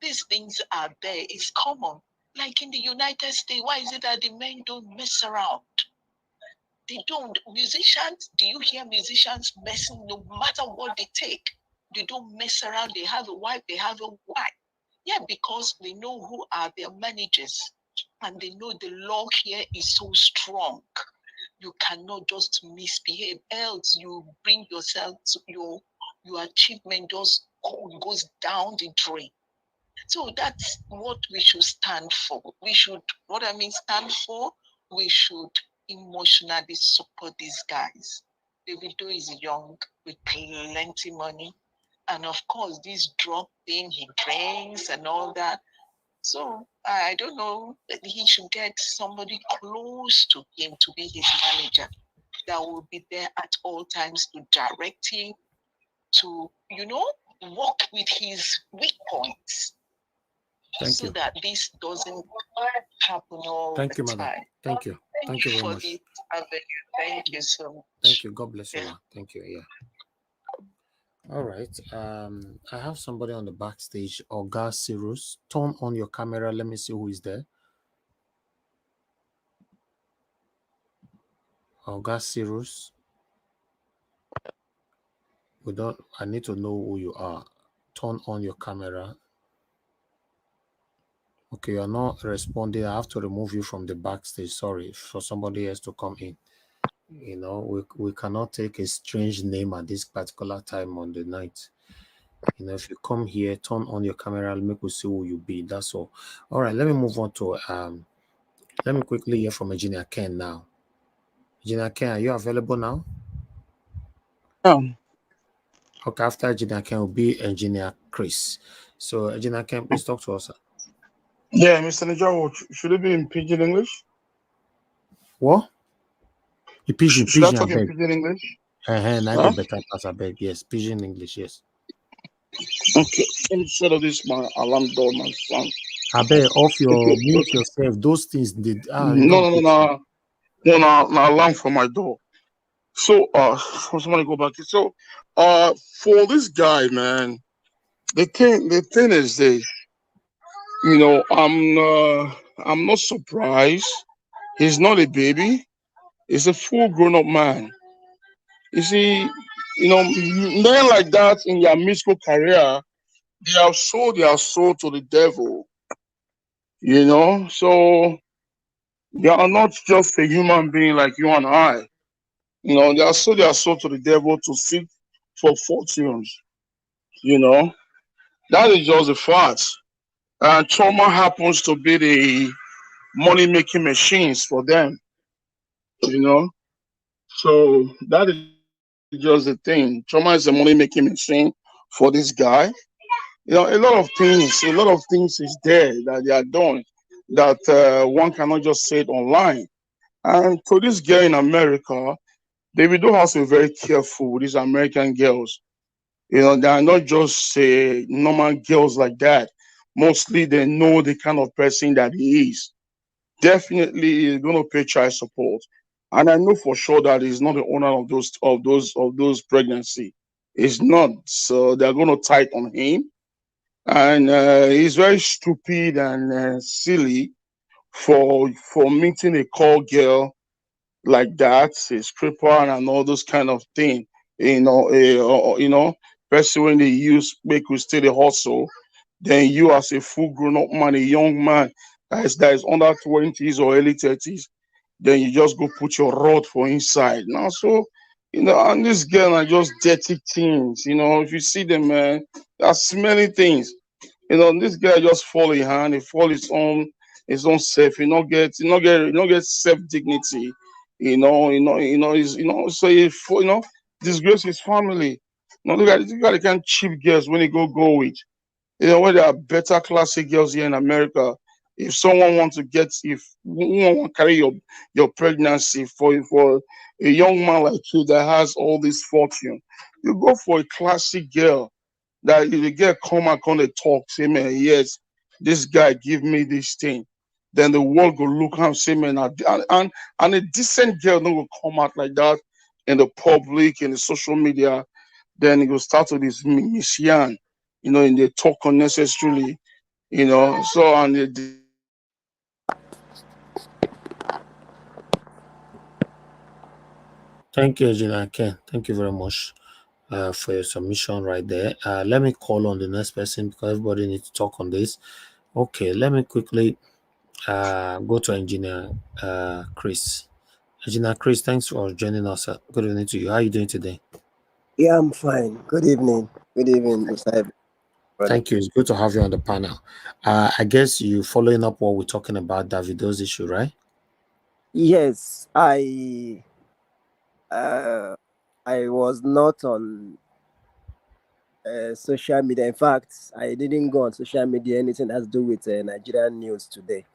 [SPEAKER 6] These things are there, it's common. Like in the United States, why is it that the men don't mess around? They don't. Musicians, do you hear musicians messing no matter what they take? They don't mess around. They have a wife, they have a wife. Yeah, because they know who are their managers and they know the law here is so strong. You cannot just misbehave, else you bring yourself to your achievement just goes down the drain. So that's what we should stand for. We should, what I mean, stand for, we should emotionally support these guys. Davido is young with plenty money. And of course, this drug thing he drinks and all that. So I don't know, he should get somebody close to him to be his manager that will be there at all times to direct him, to, work with his weak points.
[SPEAKER 1] Thank
[SPEAKER 6] so
[SPEAKER 1] you.
[SPEAKER 6] that this doesn't happen all
[SPEAKER 1] Thank
[SPEAKER 6] the
[SPEAKER 1] you, madam.
[SPEAKER 6] time.
[SPEAKER 1] Thank you. Thank you very
[SPEAKER 6] for
[SPEAKER 1] much.
[SPEAKER 6] this avenue. Thank you so much.
[SPEAKER 1] Thank you. God bless you,
[SPEAKER 6] Yeah.
[SPEAKER 1] ma. Thank you. Yeah. All right. I have somebody on the backstage, Oga Cyrus. Turn on your camera. Let me see who is there. Oga Cyrus. I need to know who you are. Turn on your camera. Okay, you're not responding. I have to remove you from the backstage. Sorry, for somebody else to come in. We cannot take a strange name at this particular time on the night. If you come here, turn on your camera, make us see who you be. That's all. All right, let me move on to let me quickly hear from Engineer Ken now. Engineer Ken, are you available now? Okay, after Engineer Ken will be Engineer Chris. So Engineer Ken, please talk to us.
[SPEAKER 7] Yeah, Mr. Nijawo, should it be in pidgin English?
[SPEAKER 1] What? Pidgin,
[SPEAKER 7] Should I
[SPEAKER 1] pidgin,
[SPEAKER 7] talk
[SPEAKER 1] I
[SPEAKER 7] in
[SPEAKER 1] beg.
[SPEAKER 7] pidgin English?
[SPEAKER 1] I go better pass, I beg. Yes, pidgin English, yes.
[SPEAKER 7] Okay, let me set up this my alarm door, my son.
[SPEAKER 1] I beg, off your mute yourself. Those things did.
[SPEAKER 7] No, alarm for my door. So, somebody go back. So, for this guy, man, the thing is this. I'm not surprised. He's not a baby. He's a full grown-up man. You see, men like that in their musical career, they have sold their soul to the devil. So they are not just a human being like you and I. They have sold their soul to the devil to seek for fortunes. That is just a fact. And trauma happens to be the money-making machines for them. So that is just the thing. Trauma is a money-making machine for this guy. A lot of things is there that they are doing that one cannot just say it online. And to this girl in America, Davido has to be very careful with these American girls. They are not just normal girls like that. Mostly they know the kind of person that he is. Definitely he's going to pay child support. And I know for sure that he's not the owner of those pregnancy. He's not. So they're going to tight on him. And he's very stupid and silly for meeting a call girl like that, a stripper and all those kind of thing. Especially when they use make you stay the hustle, then you as a full grown up man, a young man that is under 20s or early 30s, then you just go put your rod for inside. Now, so and this girl are just dirty things. If you see them, man, there are smelly things. This guy just fall in hand, he fall his own self, he not get self dignity, so disgrace his family. Look at the kind of cheap girls when he go with. When there are better classic girls here in America. If someone wants to if you want to carry your pregnancy for a young man like you that has all this fortune, you go for a classic girl that if the girl come and come and talk, say, man, yes, this guy give me this thing. Then the world go look and say, man, and a decent girl don't go come out like that in the public, in the social media. Then it will start with this misyan, and they talk unnecessarily, so and
[SPEAKER 1] Thank you, Engineer Ken. Thank you very much for your submission right there. Let me call on the next person because everybody needs to talk on this. Okay, let me quickly go to Engineer Chris. Engineer Chris, thanks for joining us. Good evening to you. How are you doing today?
[SPEAKER 8] Yeah, I'm fine. Good evening. Good evening, Mr. Ibe, brother.
[SPEAKER 1] Thank you. It's good to have you on the panel. I guess you following up what we're talking about Davido's issue, right?
[SPEAKER 8] Yes, I was not on social media. In fact, I didn't go on social media anything has to do with Nigerian news today.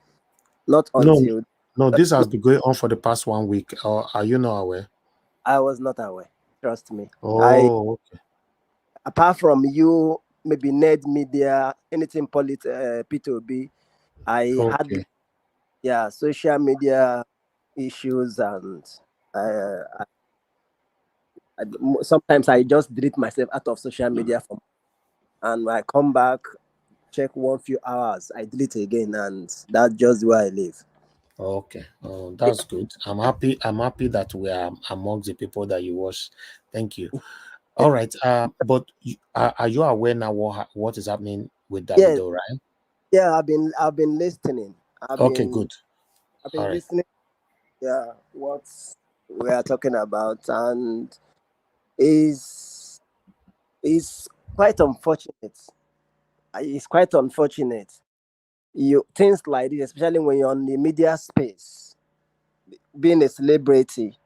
[SPEAKER 8] Not
[SPEAKER 1] No,
[SPEAKER 8] until
[SPEAKER 1] no, this has been going on for the past 1 week. Or are you not aware?
[SPEAKER 8] I was not aware. Trust me.
[SPEAKER 1] Oh, okay.
[SPEAKER 8] Apart from you, maybe Ned Media, anything P2B, I hardly,
[SPEAKER 1] Okay.
[SPEAKER 8] yeah, social media issues, and uh, sometimes I just delete myself out of social media and when I come back, check 1 few hours, I delete again, and that's just where I live.
[SPEAKER 1] Okay. Oh, that's good. I'm happy that we are amongst the people that you watch. Thank you. All right. But are you aware now what is happening with
[SPEAKER 8] Yes,
[SPEAKER 1] Davido, right?
[SPEAKER 8] yeah, I've been listening. I've
[SPEAKER 1] Okay,
[SPEAKER 8] been
[SPEAKER 1] good.
[SPEAKER 8] I've
[SPEAKER 1] All
[SPEAKER 8] been
[SPEAKER 1] right.
[SPEAKER 8] listening. Yeah, what we are talking about, and is is quite unfortunate. It's quite unfortunate. You things like this, especially when you're on the media space, being a celebrity,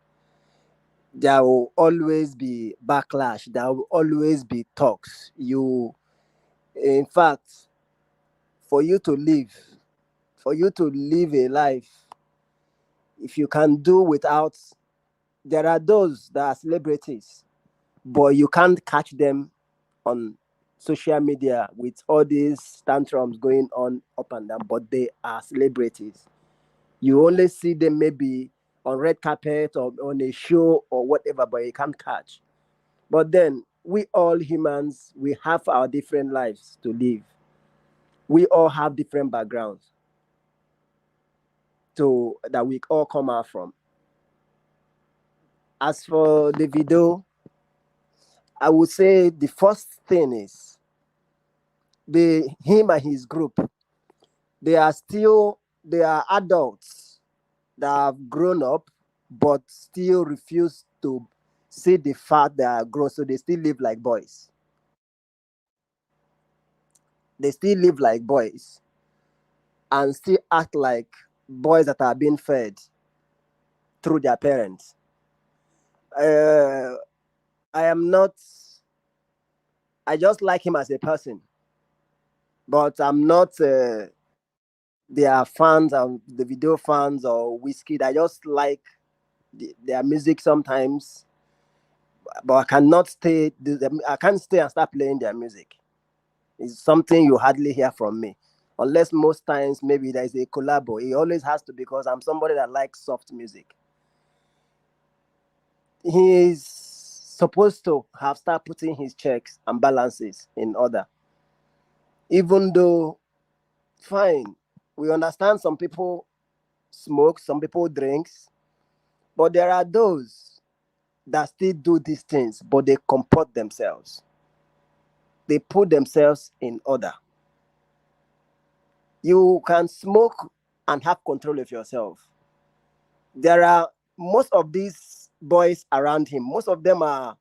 [SPEAKER 8] there will always be backlash. There will always be talks. In fact, for you to live, for you to live a life, if you can do without, there are those that are celebrities, but you can't catch them on social media with all these tantrums going on up and down, but they are celebrities. You only see them maybe on red carpet or on a show or whatever, but you can't catch. But then we all humans, we have our different lives to live. We all have different backgrounds to that we all come out from. As for the video, I would say the first thing is the him and his group. They are adults that have grown up, but still refuse to see the fact they are grown, so they still live like boys. They still live like boys and still act like boys that are being fed through their parents. Uh, I am not. I just like him as a person, but I'm not. Their fans and the video fans or whiskey. I just like their music sometimes, but I cannot stay. I can't stay and start playing their music. It's something you hardly hear from me, unless most times maybe there is a collabo. It always has to because I'm somebody that likes soft music. He's supposed to have start putting his checks and balances in order. Even though, fine, we understand some people smoke, some people drinks, but there are those that still do these things, but they comport themselves. They put themselves in order. You can smoke and have control of yourself. There are most of these boys around him, most of them are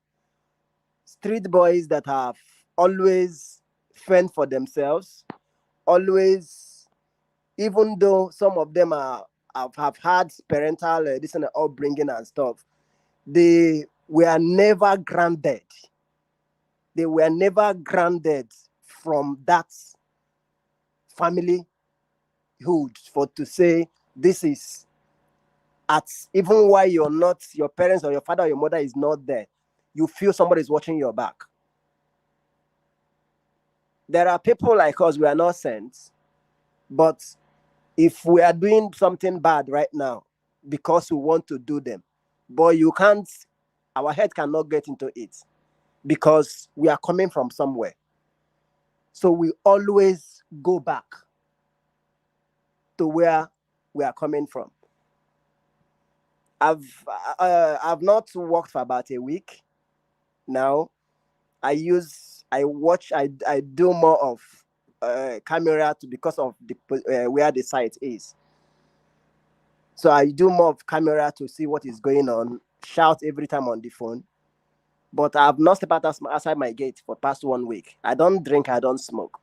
[SPEAKER 8] street boys that have always fend for themselves, always, even though some of them have had parental this and upbringing and stuff, they were never grounded. They were never grounded from that family hood for to say this is at even while you're not your parents or your father or your mother is not there, you feel somebody is watching your back. There are people like us, we are not saints, but if we are doing something bad right now because we want to do them, but you can't, our head cannot get into it because we are coming from somewhere. So we always go back to where we are coming from. I've not worked for about a week now. I do more of camera because of the where the site is. So I do more of camera to see what is going on, shout every time on the phone. But I've not stepped outside my gate for past 1 week. I don't drink, I don't smoke.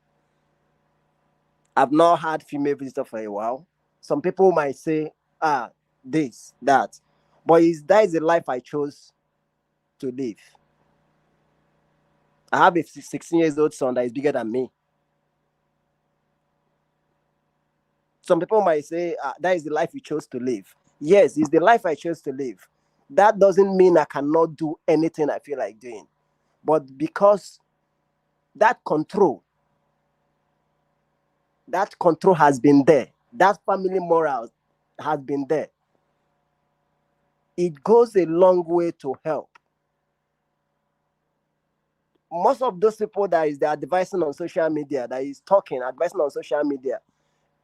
[SPEAKER 8] I've not had female visitor for a while. Some people might say, this, that. But that is the life I chose to live. I have a 16 years old son that is bigger than me. Some people might say, that is the life you chose to live. Yes, it's the life I chose to live. That doesn't mean I cannot do anything I feel like doing. But because that control has been there, that family moral has been there, it goes a long way to help. Most of those people that is advising on social media, that is talking, advising on social media,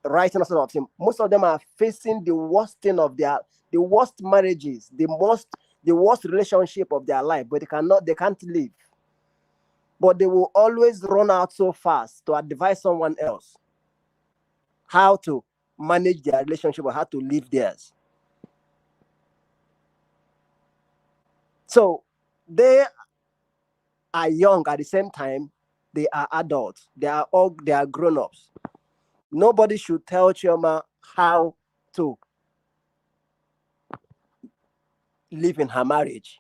[SPEAKER 8] writing a sort of thing, most of them are facing the worst thing of the worst marriages, the worst relationship of their life, but they can't live. But they will always run out so fast to advise someone else how to manage their relationship or how to live theirs. So they are young at the same time, they are adults. They are grown-ups. Nobody should tell Chioma how to live in her marriage.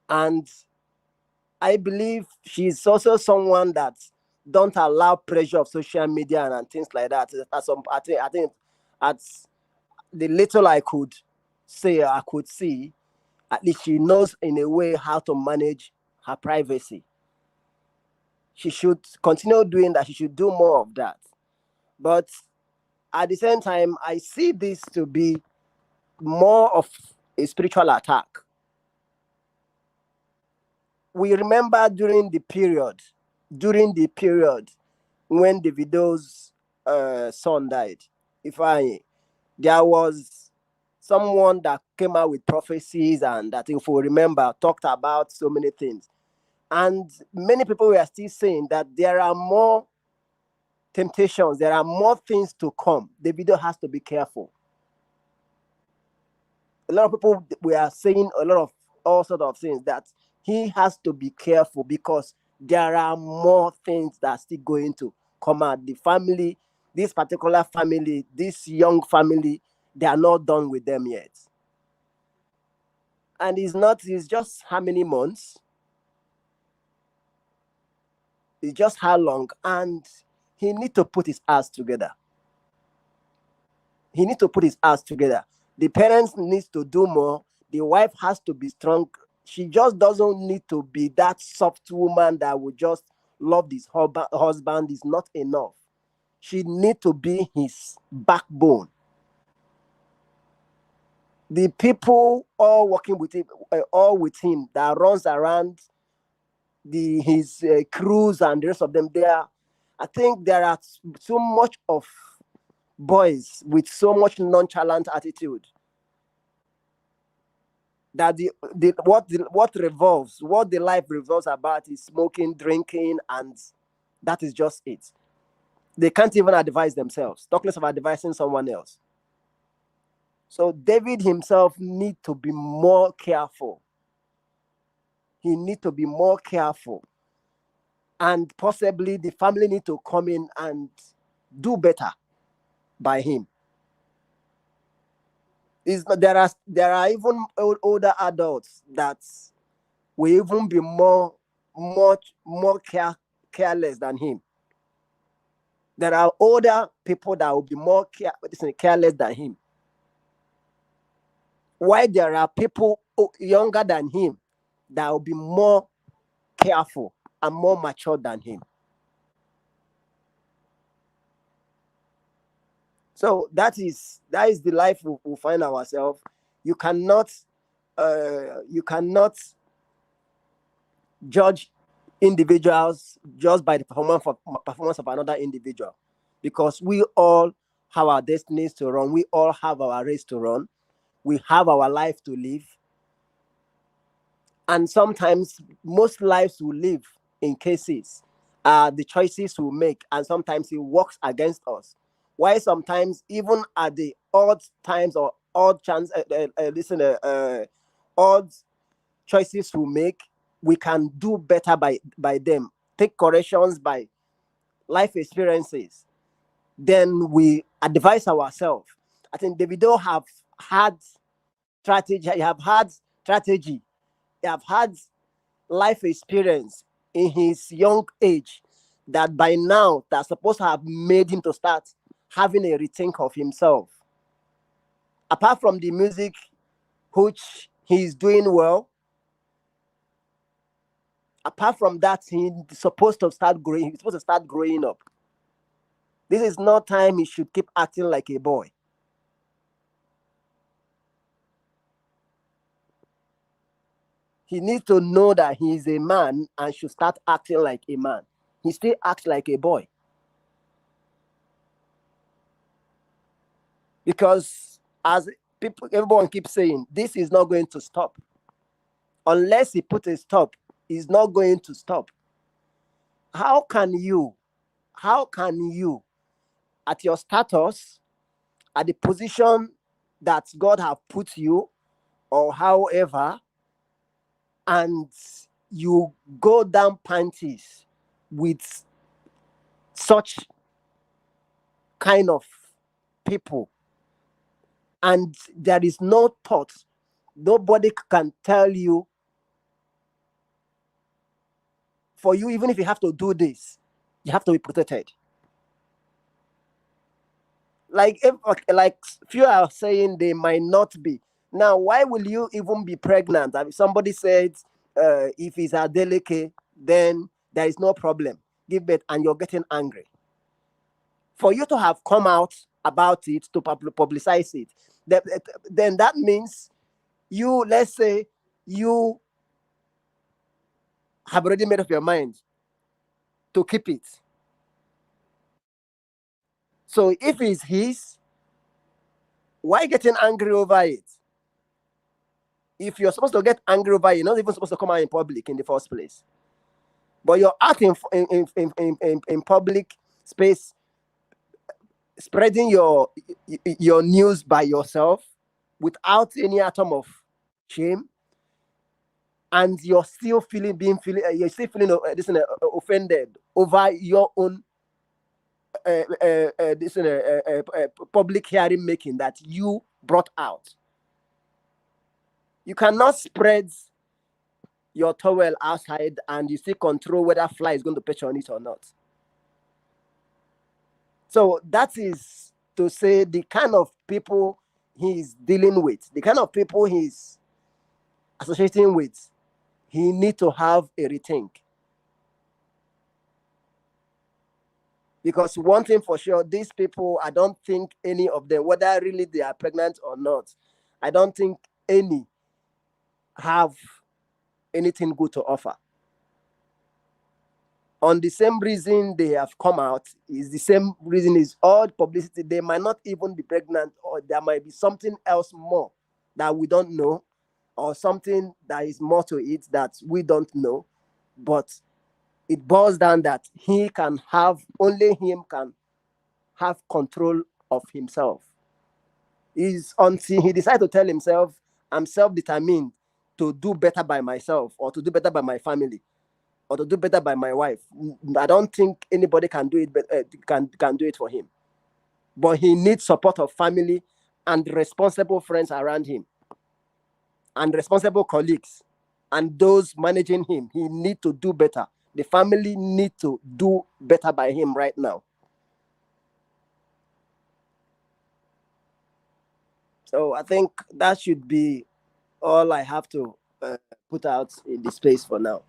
[SPEAKER 8] And I believe she's also someone that don't allow pressure of social media and things like that. I think at the little I could see, at least she knows in a way how to manage her privacy. She should continue doing that. She should do more of that. But at the same time, I see this to be more of a spiritual attack. We remember during the period when Davido's son died, there was someone that came out with prophecies, and that, if we remember, talked about so many things. And many people were still saying that there are more temptations, there are more things to come. Davido has to be careful. A lot of people were saying a lot of all sorts of things, that he has to be careful because there are more things that are still going to come out. The family, this particular family, this young family, they are not done with them yet. And it's just how many months? It's just how long? And he needs to put his ass together. He needs to put his ass together. The parents need to do more. The wife has to be strong. She just doesn't need to be that soft woman that would just love this husband. Is not enough. She needs to be his backbone. The people all working with him, that runs around his crews and the rest of them, I think there are so much of boys with so much nonchalant attitude that what the life revolves about is smoking, drinking, and that is just it. They can't even advise themselves, talk less of advising someone else. So David himself needs to be more careful. He needs to be more careful. And possibly the family need to come in and do better by him. There are even older adults that will even be much more careless than him. There are older people that will be more careless than him. While there are people younger than him that will be more careful and more mature than him. So that is the life we find ourselves. You cannot judge individuals just by the performance of another individual, because we all have our destinies to run. We all have our race to run. We have our life to live. And sometimes most lives we live in cases are the choices we make, and sometimes it works against us. Why sometimes even at the odd times or odd chance, odd choices we make, we can do better by them. Take corrections by life experiences. Then we advise ourselves. I think Davido have had strategy. You have had strategy. You have had life experience in his young age that by now that's supposed to have made him to start having a rethink of himself. Apart from the music, which he's doing well, apart from that, he's supposed to start growing. He's supposed to start growing up. This is not time he should keep acting like a boy. He needs to know that he is a man and should start acting like a man. He still acts like a boy. Because as people, everyone keeps saying, this is not going to stop. Unless he puts a stop, it's not going to stop. How can you, at your status, at the position that God have put you, or however, and you go down panties with such kind of people, and there is no thought, nobody can tell you, for you, even if you have to do this, you have to be protected. Like few are saying they might not be. Now, why will you even be pregnant? I mean, somebody said, if it's a delicate, then there is no problem. Give birth, and you're getting angry. For you to have come out about it, to publicize it, then that means you, let's say, you have already made up your mind to keep it. So if it's his, why getting angry over it? If you're supposed to get angry over it, you're not even supposed to come out in public in the first place. But you're out in public space, spreading your news by yourself without any atom of shame, and you're still offended over your own public hearing making that you brought out. You cannot spread your towel outside and you still control whether fly is going to perch on it or not. So that is to say the kind of people he's dealing with, the kind of people he's associating with, he needs to have a rethink. Because one thing for sure, these people, I don't think any of them, whether really they are pregnant or not, I don't think any have anything good to offer. On the same reason they have come out is the same reason is all publicity. They might not even be pregnant, or there might be something else more that we don't know, or something that is more to it that we don't know. But it boils down that only him can have control of himself. Is until he decides to tell himself, I'm self-determined to do better by myself, or to do better by my family, or to do better by my wife. I don't think anybody can do it, but can do it for him. But he needs support of family and responsible friends around him, and responsible colleagues, and those managing him. He needs to do better. The family need to do better by him right now. So I think that should be all I have to put out in the space for now,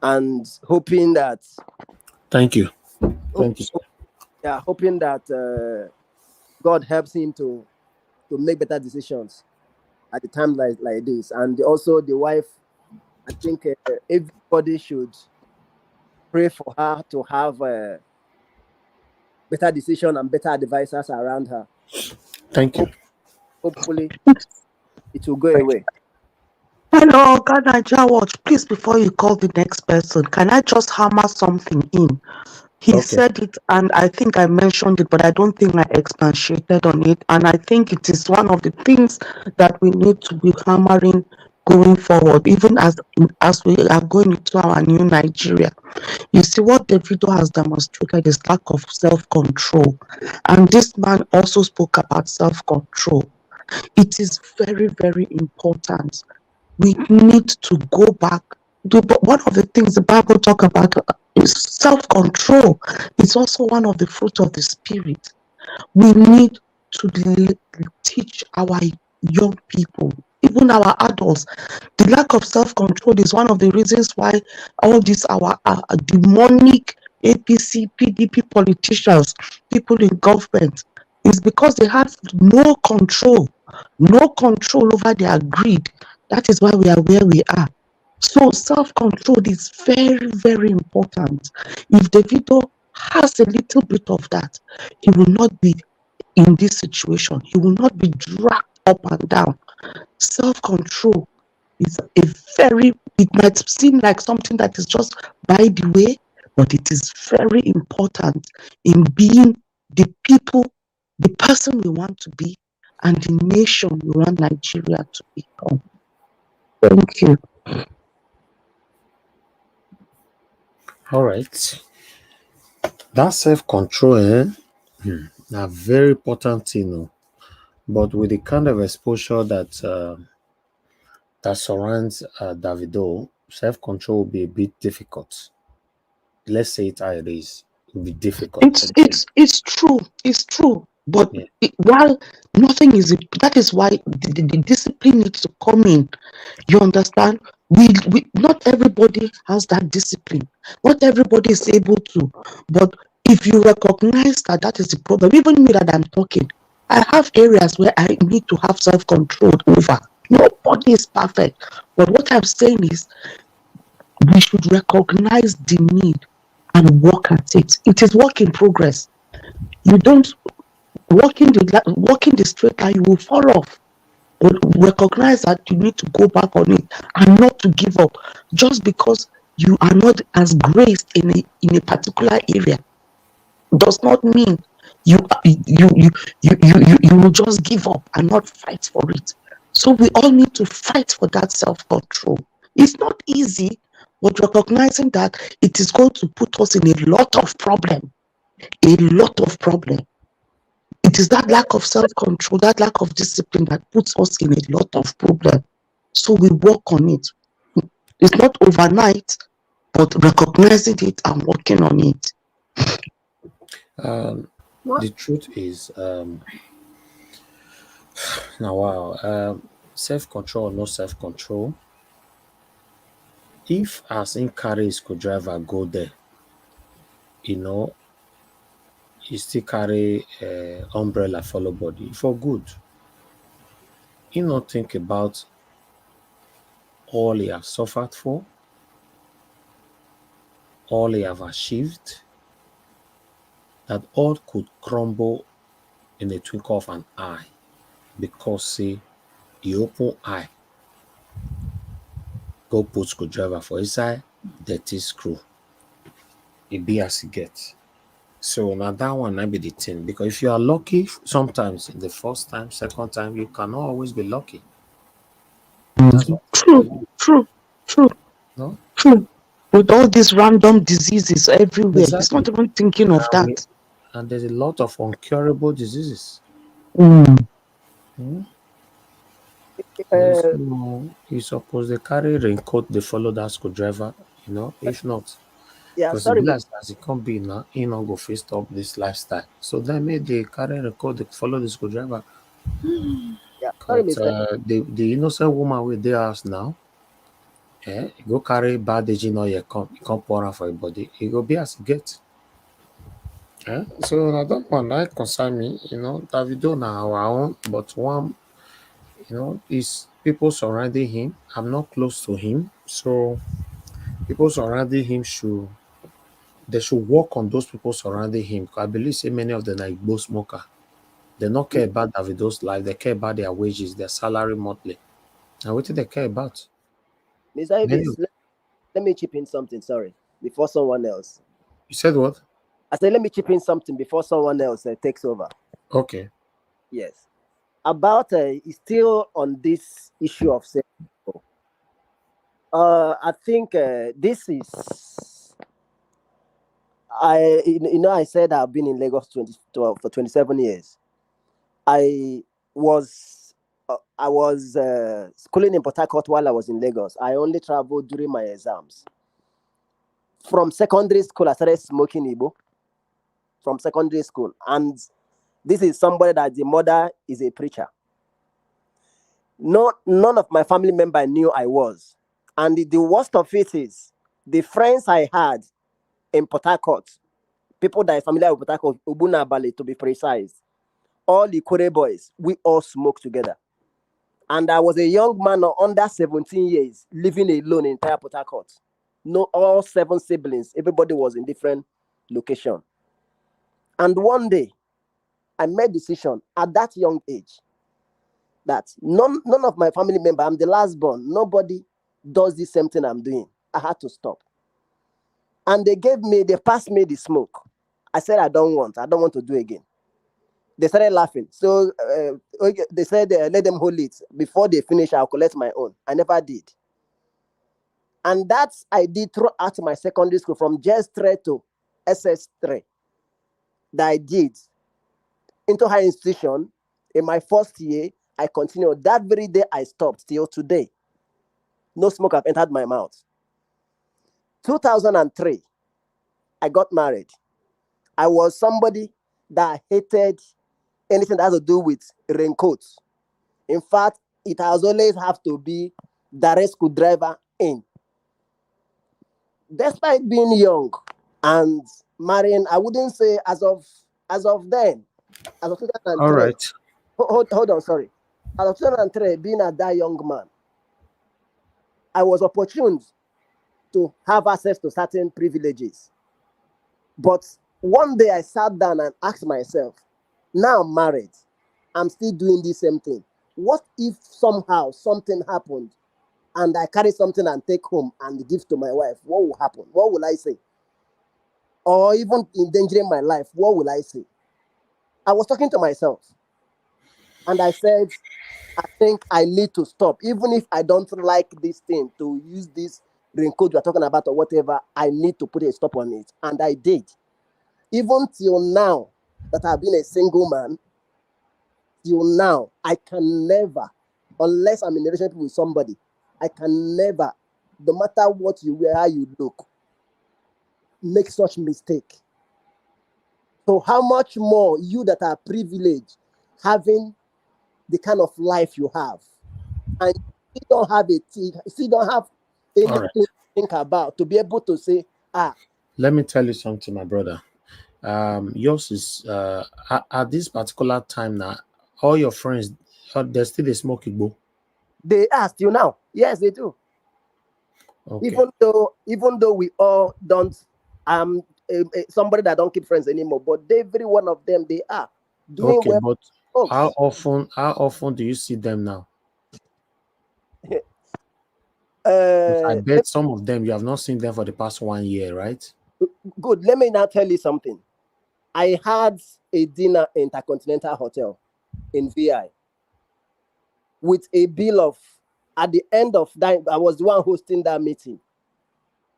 [SPEAKER 8] and hoping that.
[SPEAKER 1] Thank you. Thank you.
[SPEAKER 8] Yeah, hoping that God helps him to make better decisions at the time like this, and also the wife. I think everybody should pray for her to have better better decision and better advisors around her.
[SPEAKER 1] Thank you.
[SPEAKER 8] Hopefully, it will go away.
[SPEAKER 5] Hello, Ganaja Watch. Please, before you call the next person, can I just hammer something in? He said it, and I think I mentioned it, but I don't think I expatiated on it. And I think it is one of the things that we need to be hammering going forward, even as we are going into our new Nigeria. You see, what Davido has demonstrated is lack of self-control. And this man also spoke about self-control. It is very, very important. We need to go back. One of the things the Bible talk about is self-control. It's also one of the fruits of the Spirit. We need to teach our young people, even our adults. The lack of self-control is one of the reasons why all these our demonic APC, PDP politicians, people in government, is because they have no control over their greed. That is why we are where we are. So self-control is very, very important. If Davido has a little bit of that, he will not be in this situation. He will not be dragged up and down. Self-control is it might seem like something that is just by the way, but it is very important in being the people, the person we want to be, and the nation we want Nigeria to become. Thank you.
[SPEAKER 1] All right. That self-control, a very important thing, but with the kind of exposure that that surrounds Davido, self-control will be a bit difficult. Let's say it how it is. It will be difficult.
[SPEAKER 5] It's true. But while nothing is, that is why the discipline needs to come in. You understand? We not everybody has that discipline. Not everybody is able to. But if you recognize that is the problem, even me that I'm talking, I have areas where I need to have self-control over. Nobody is perfect. But what I'm saying is we should recognize the need and work at it. It is work in progress. You don't walking the straight line, you will fall off. But recognize that you need to go back on it and not to give up. Just because you are not as graced in a particular area does not mean you will just give up and not fight for it. So we all need to fight for that self-control. It's not easy, but recognizing that it is going to put us in a lot of problem. It is that lack of self-control, that lack of discipline that puts us in a lot of problem. So we work on it. It's not overnight, but recognizing it and working on it.
[SPEAKER 1] The truth is, now wow, self-control, no self-control. If as in carry his co-driver go there, you still carry umbrella follow body for good. He not think about all he has suffered for, all he have achieved, that all could crumble in the twinkle of an eye because say he open eye go put screwdriver for inside dirty screw. It be as it gets. So now that one might be the thing, because if you are lucky, sometimes the first time, second time, you cannot always be lucky.
[SPEAKER 5] True.
[SPEAKER 1] No?
[SPEAKER 5] True. With all these random diseases everywhere, He's not even thinking of that.
[SPEAKER 1] And there's a lot of uncurable diseases. So you suppose they carry raincoat, they follow that screwdriver, if not. Because as it can't be now, he not go face up this lifestyle. So then maybe they carry raincoat, they follow the screwdriver. The innocent woman with their house now, go carry bad aging oil, come pour out for your body. It go be as it gets. So I don't want that concern me, Davido now our own, but one, is people surrounding him. I'm not close to him, so people surrounding him should they should work on those people surrounding him. I believe say many of them are Igbo smoker. They not care about Davido's life. They care about their wages, their salary monthly. And what do they care about?
[SPEAKER 8] Mr.
[SPEAKER 1] Many
[SPEAKER 8] Ibis, let me chip in something, sorry, before someone else.
[SPEAKER 1] You said what?
[SPEAKER 8] I said, let me chip in something before someone else takes over.
[SPEAKER 1] Okay.
[SPEAKER 8] Yes. About still on this issue of sex. I think this is I said I've been in Lagos for 27 years. I was schooling in Port Harcourt while I was in Lagos. I only traveled during my exams. From secondary school, I started smoking Igbo. From secondary school, and this is somebody that the mother is a preacher. None of my family member knew I was, and the worst of it is the friends I had in Port Harcourt, people that are familiar with Port Harcourt, Ubuna Bali to be precise, all the Kore boys, we all smoked together. And I was a young man under 17 years living alone in entire Port Harcourt. No, all 7 siblings, everybody was in different location. And one day, I made decision at that young age that none of my family member, I'm the last born, nobody does the same thing I'm doing. I had to stop. And they passed me the smoke. I said, I don't want to do again. They started laughing. So they said, let them hold it. Before they finish, I'll collect my own. I never did. And that's I did throughout my secondary school from JS3 to SS3 that I did. Into higher institution, in my first year, I continued. That very day, I stopped till today. No smoke have entered my mouth. 2003, I got married. I was somebody that hated anything that has to do with raincoats. In fact, it has always have to be direct screwdriver in. Despite being young and marrying, I wouldn't say as of then. As of 2003,
[SPEAKER 1] all right.
[SPEAKER 8] Hold on, sorry. As of 2003, being a that young man, I was opportune to have access to certain privileges. But one day I sat down and asked myself, now I'm married, I'm still doing the same thing. What if somehow something happened and I carry something and take home and give to my wife? What will happen? What will I say? Or even endangering my life, what will I say? I was talking to myself and I said, I think I need to stop. Even if I don't like this thing, to use this raincoat you're talking about or whatever, I need to put a stop on it. And I did. Even till now that I've been a single man, till now, I can never, unless I'm in a relationship with somebody, I can never, no matter what you wear, how you look, make such mistake. So how much more you that are privileged having the kind of life you have, and you don't have anything to think about to be able to say,
[SPEAKER 1] let me tell you something, my brother. Yours is at this particular time now, all your friends, they're still the smoke Igbo.
[SPEAKER 8] They are still now. Yes, they do. Okay. Even though we all don't, somebody that don't keep friends anymore, but every one of them, they are doing
[SPEAKER 1] okay,
[SPEAKER 8] well.
[SPEAKER 1] But how often do you see them now? I bet some of them you have not seen them for the past 1 year, right?
[SPEAKER 8] Good. Let me now tell you something. I had a dinner in Intercontinental Hotel in VI with a bill of, at the end of that, I was the one hosting that meeting,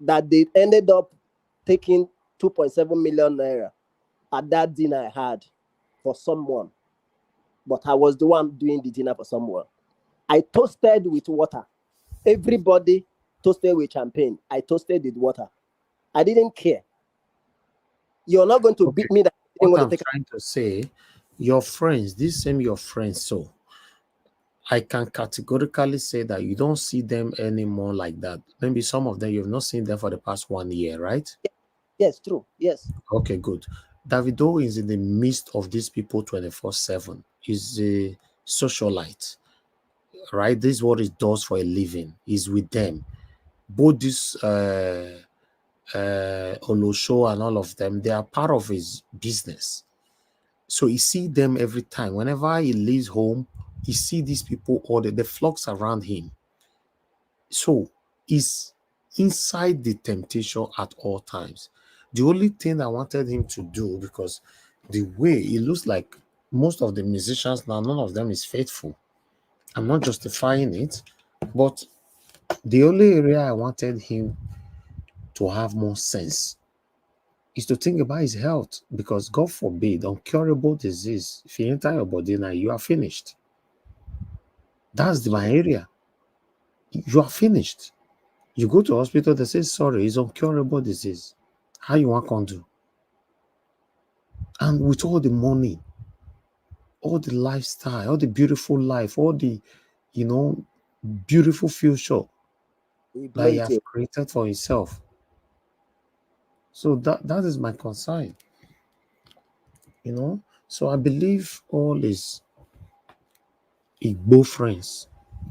[SPEAKER 8] that they ended up taking 2.7 million naira at that dinner I had for someone. But I was the one doing the dinner for someone. I toasted with water. Everybody toasted with champagne. I toasted with water. I didn't care. You're not going to beat me.
[SPEAKER 1] What I'm trying to say, your friends, your friends, so I can categorically say that you don't see them anymore like that. Maybe some of them you've not seen them for the past 1 year, right?
[SPEAKER 8] Yes, true. Yes.
[SPEAKER 1] Okay, good. Davido is in the midst of these people 24/7. He's a socialite, right? This is what he does for a living. He's with them. Both these Olosho and all of them, they are part of his business. So he see them every time. Whenever he leaves home, he see these people or the flocks around him. So he's inside the temptation at all times. The only thing I wanted him to do, because the way it looks like most of the musicians now, none of them is faithful. I'm not justifying it, but the only area I wanted him to have more sense is to think about his health, because God forbid, uncurable disease, if you enter your body now, you are finished. That's my area. You are finished. You go to hospital, they say, sorry, it's uncurable disease. How you want to do? And with all the money, all the lifestyle, all the beautiful life, all the, beautiful future that he has created for himself. So that is my concern. So I believe all his Igbo friends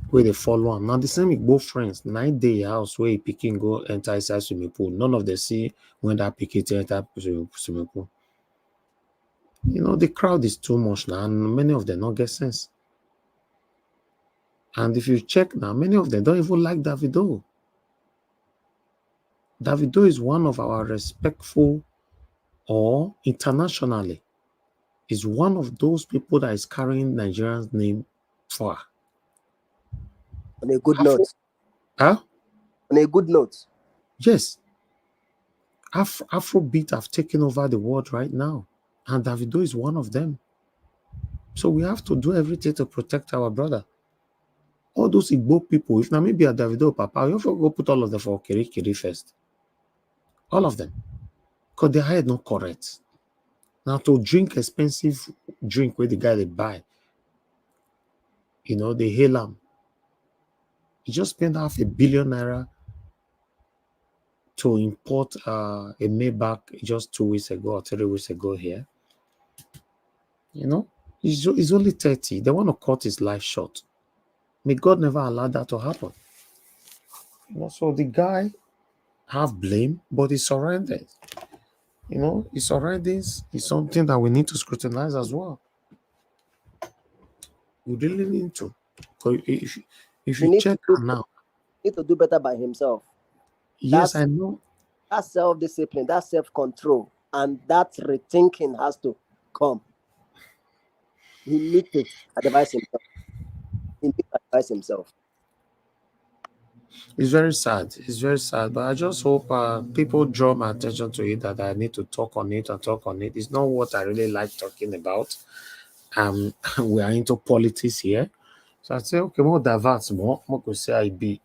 [SPEAKER 1] where they follow him. Now the same Igbo friends, 9 day house where picking go enter inside swimming pool. None of them see when that picking enter swimming pool. The crowd is too much now, and many of them don't get sense. And if you check now, many of them don't even like Davido. Davido is one of our respectful, or internationally, is one of those people that is carrying Nigerian's name far.
[SPEAKER 8] On a good note.
[SPEAKER 1] Huh?
[SPEAKER 8] On a good note.
[SPEAKER 1] Yes. Afrobeat have taken over the world right now, and Davido is one of them. So we have to do everything to protect our brother. All those Igbo people, if now maybe a Davido Papa, you have to go put all of them for Kiri first. All of them. Because their head not correct. Now to drink expensive drink where the guy they buy, they hail him. He just spent $500 million to import a Maybach just 2 weeks ago or 3 weeks ago here. He's only 30. They want to cut his life short. May God never allow that to happen. So the guy have blame, but his surroundings, his surroundings is something that we need to scrutinize as well. We really need to. Because if you check now,
[SPEAKER 8] he need to do better by himself.
[SPEAKER 1] Yes, I know.
[SPEAKER 8] That self-discipline, that self-control, and that rethinking has to come. He needs to advise himself. He needs to advise himself.
[SPEAKER 1] It's very sad. It's very sad. But I just hope people draw my attention to it, that I need to talk on it and talk on it. It's not what I really like talking about. We are into politics here. So I say, okay, more diverse, more could say I be.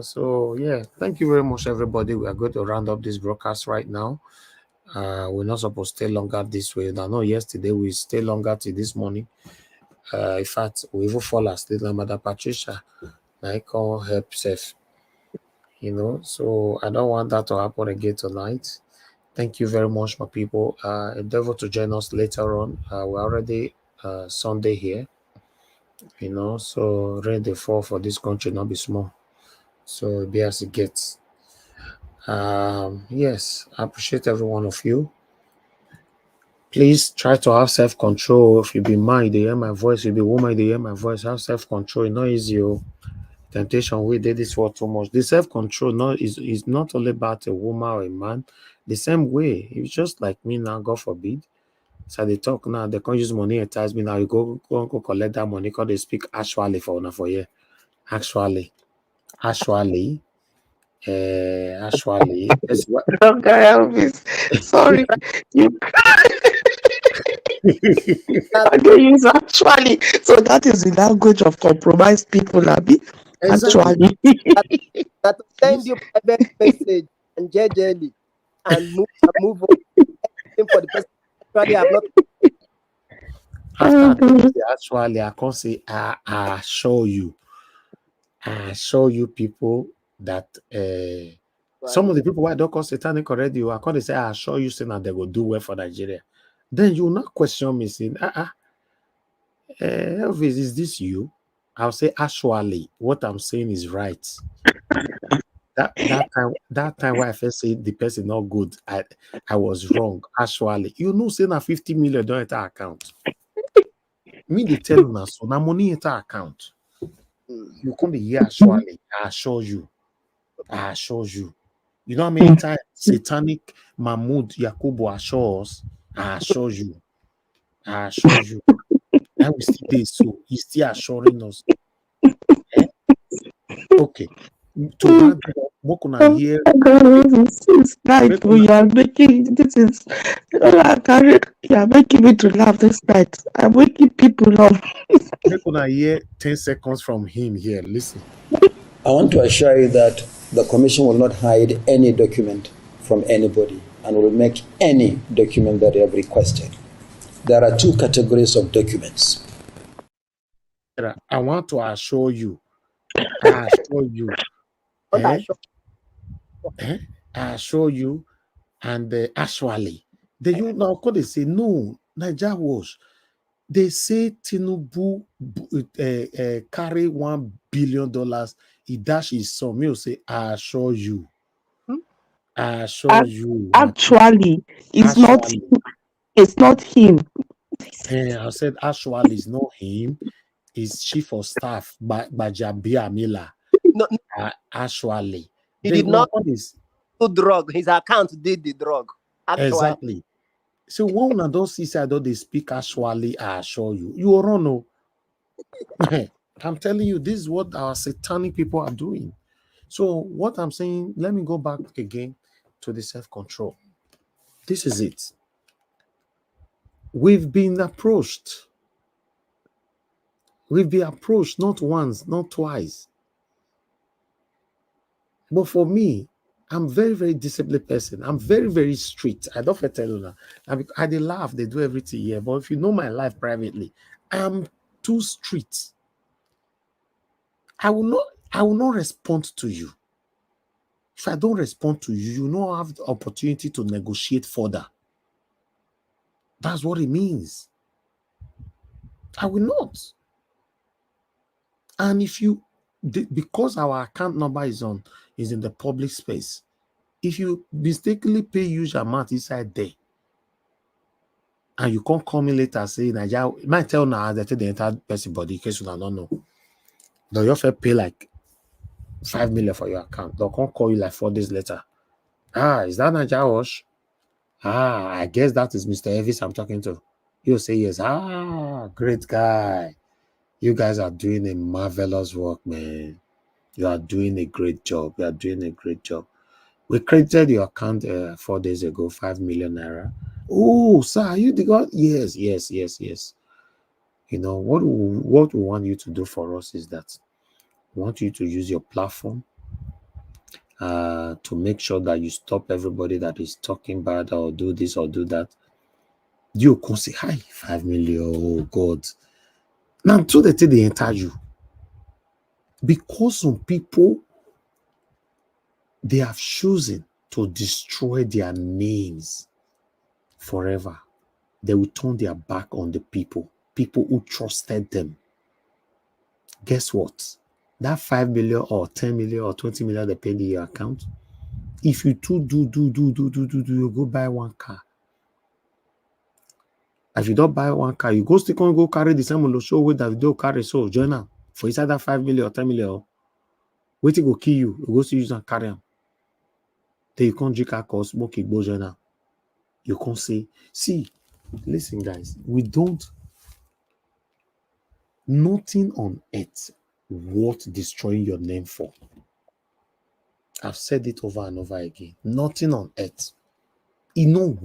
[SPEAKER 1] So yeah, thank you very much, everybody. We are going to round up this broadcast right now. We're not supposed to stay longer this way. I know yesterday we stay longer till this morning. In fact, we even fall asleep. Mother Patricia, I call help safe. So I don't want that to happen again tonight. Thank you very much, my people. Endeavor to join us later on. We're already Sunday here. So rain the fall for this country not be small. So be as it gets. Yes, I appreciate every one of you. Please try to have self-control. If you be man, you hear my voice. If you be woman, you hear my voice. Have self-control. It's not easy. Temptation, we did this for too much. The self-control is not only about a woman or a man. The same way, it's just like me now, God forbid. So they talk now, they can't use money and ties me now. You go collect that money because they speak actually for you. Actually. Actually.
[SPEAKER 5] Sorry, you again use actually. So that is the language of compromised people, Abi. Actually.
[SPEAKER 8] That send you private message and jejely and move on. For the person actually have not.
[SPEAKER 1] Actually, I can't say I show you. I show you people that some of the people why don't call satanic already, I can't say I show you saying that they will do well for Nigeria. Then you will not question me saying, Elvis, is this you? I'll say actually what I'm saying is right. that time where I first say the person not good, I was wrong. Actually, you know, say na 50 million don't enter account. Me they tell you now, so now money enter account. You come here actually, I assure you. I assure you. You know how many times satanic Mahmoud Yakubu assures? I assure you. I assure you. And we still there, so he's still assuring us. Eh? Okay. To round it up, what can I hear?
[SPEAKER 5] It's night.
[SPEAKER 1] Make
[SPEAKER 5] We are making this is you are making me to laugh this night. I'm waking people up.
[SPEAKER 1] una hear 10 seconds from him here. Listen.
[SPEAKER 9] I want to assure you that the Commission will not hide any document from anybody and will make any document that they have requested. There are two categories of documents.
[SPEAKER 1] I want to assure you. I assure you. I assure you. And actually, you now could they say no, Niger was. They say Tinubu carry $1 billion. He dash his son. Me will say, I assure you. I assure you.
[SPEAKER 5] Actually, it's not him.
[SPEAKER 1] I said, actually, it's not him. It's chief of staff, Bajabia Mila.
[SPEAKER 8] No,
[SPEAKER 1] actually.
[SPEAKER 8] he did not do drug. His account did the drug. Actually.
[SPEAKER 1] Exactly. So when I don't see side, they speak actually, I assure you. You don't know. I'm telling you, this is what our satanic people are doing. So what I'm saying, let me go back again to the self-control. This is it. We've been approached. We've been approached not once, not twice. But for me, I'm very, very disciplined person. I'm very, very strict. I don't tell you that. I they laugh, they do everything here. But if you know my life privately, I'm too strict. I will not respond to you. If I don't respond to you, you don't have the opportunity to negotiate further. That's what it means. I will not. And if you, because our account number is in the public space, if you mistakenly pay huge amount inside there, and you can't call me later say Nigeria, might tell now that the entire person body in case you don't know. No, you have to pay like 5 million for your account. They can't call you like 4 days later. Is that Nigeria Wash? I guess that is Mr. Elvis I'm talking to. He'll say yes. Great guy. You guys are doing a marvelous work, man. You are doing a great job. You are doing a great job. We created your account 4 days ago, 5 million naira. Oh, sir, are you the God? Yes. You know, what we want you to do for us is that we want you to use your platform to make sure that you stop everybody that is talking bad or do this or do that. You can say, hi, 5 million, oh God. Now, so they enter you. Because some people, they have chosen to destroy their names forever. They will turn their back on the people who trusted them. Guess what? That 5 million or 10 million or 20 million they paid in your account, if you do, you go buy one car. If you don't buy one car, you still go carry the same show with Davido carry so join them for inside that 5 million or 10 million. Waiting go kill you. You go to use and carry them. Then you can't drink alcohol, smoke it, go join them. You can't say, see, listen, guys, nothing on earth worth destroying your name for. I've said it over and over again. Nothing on earth. You know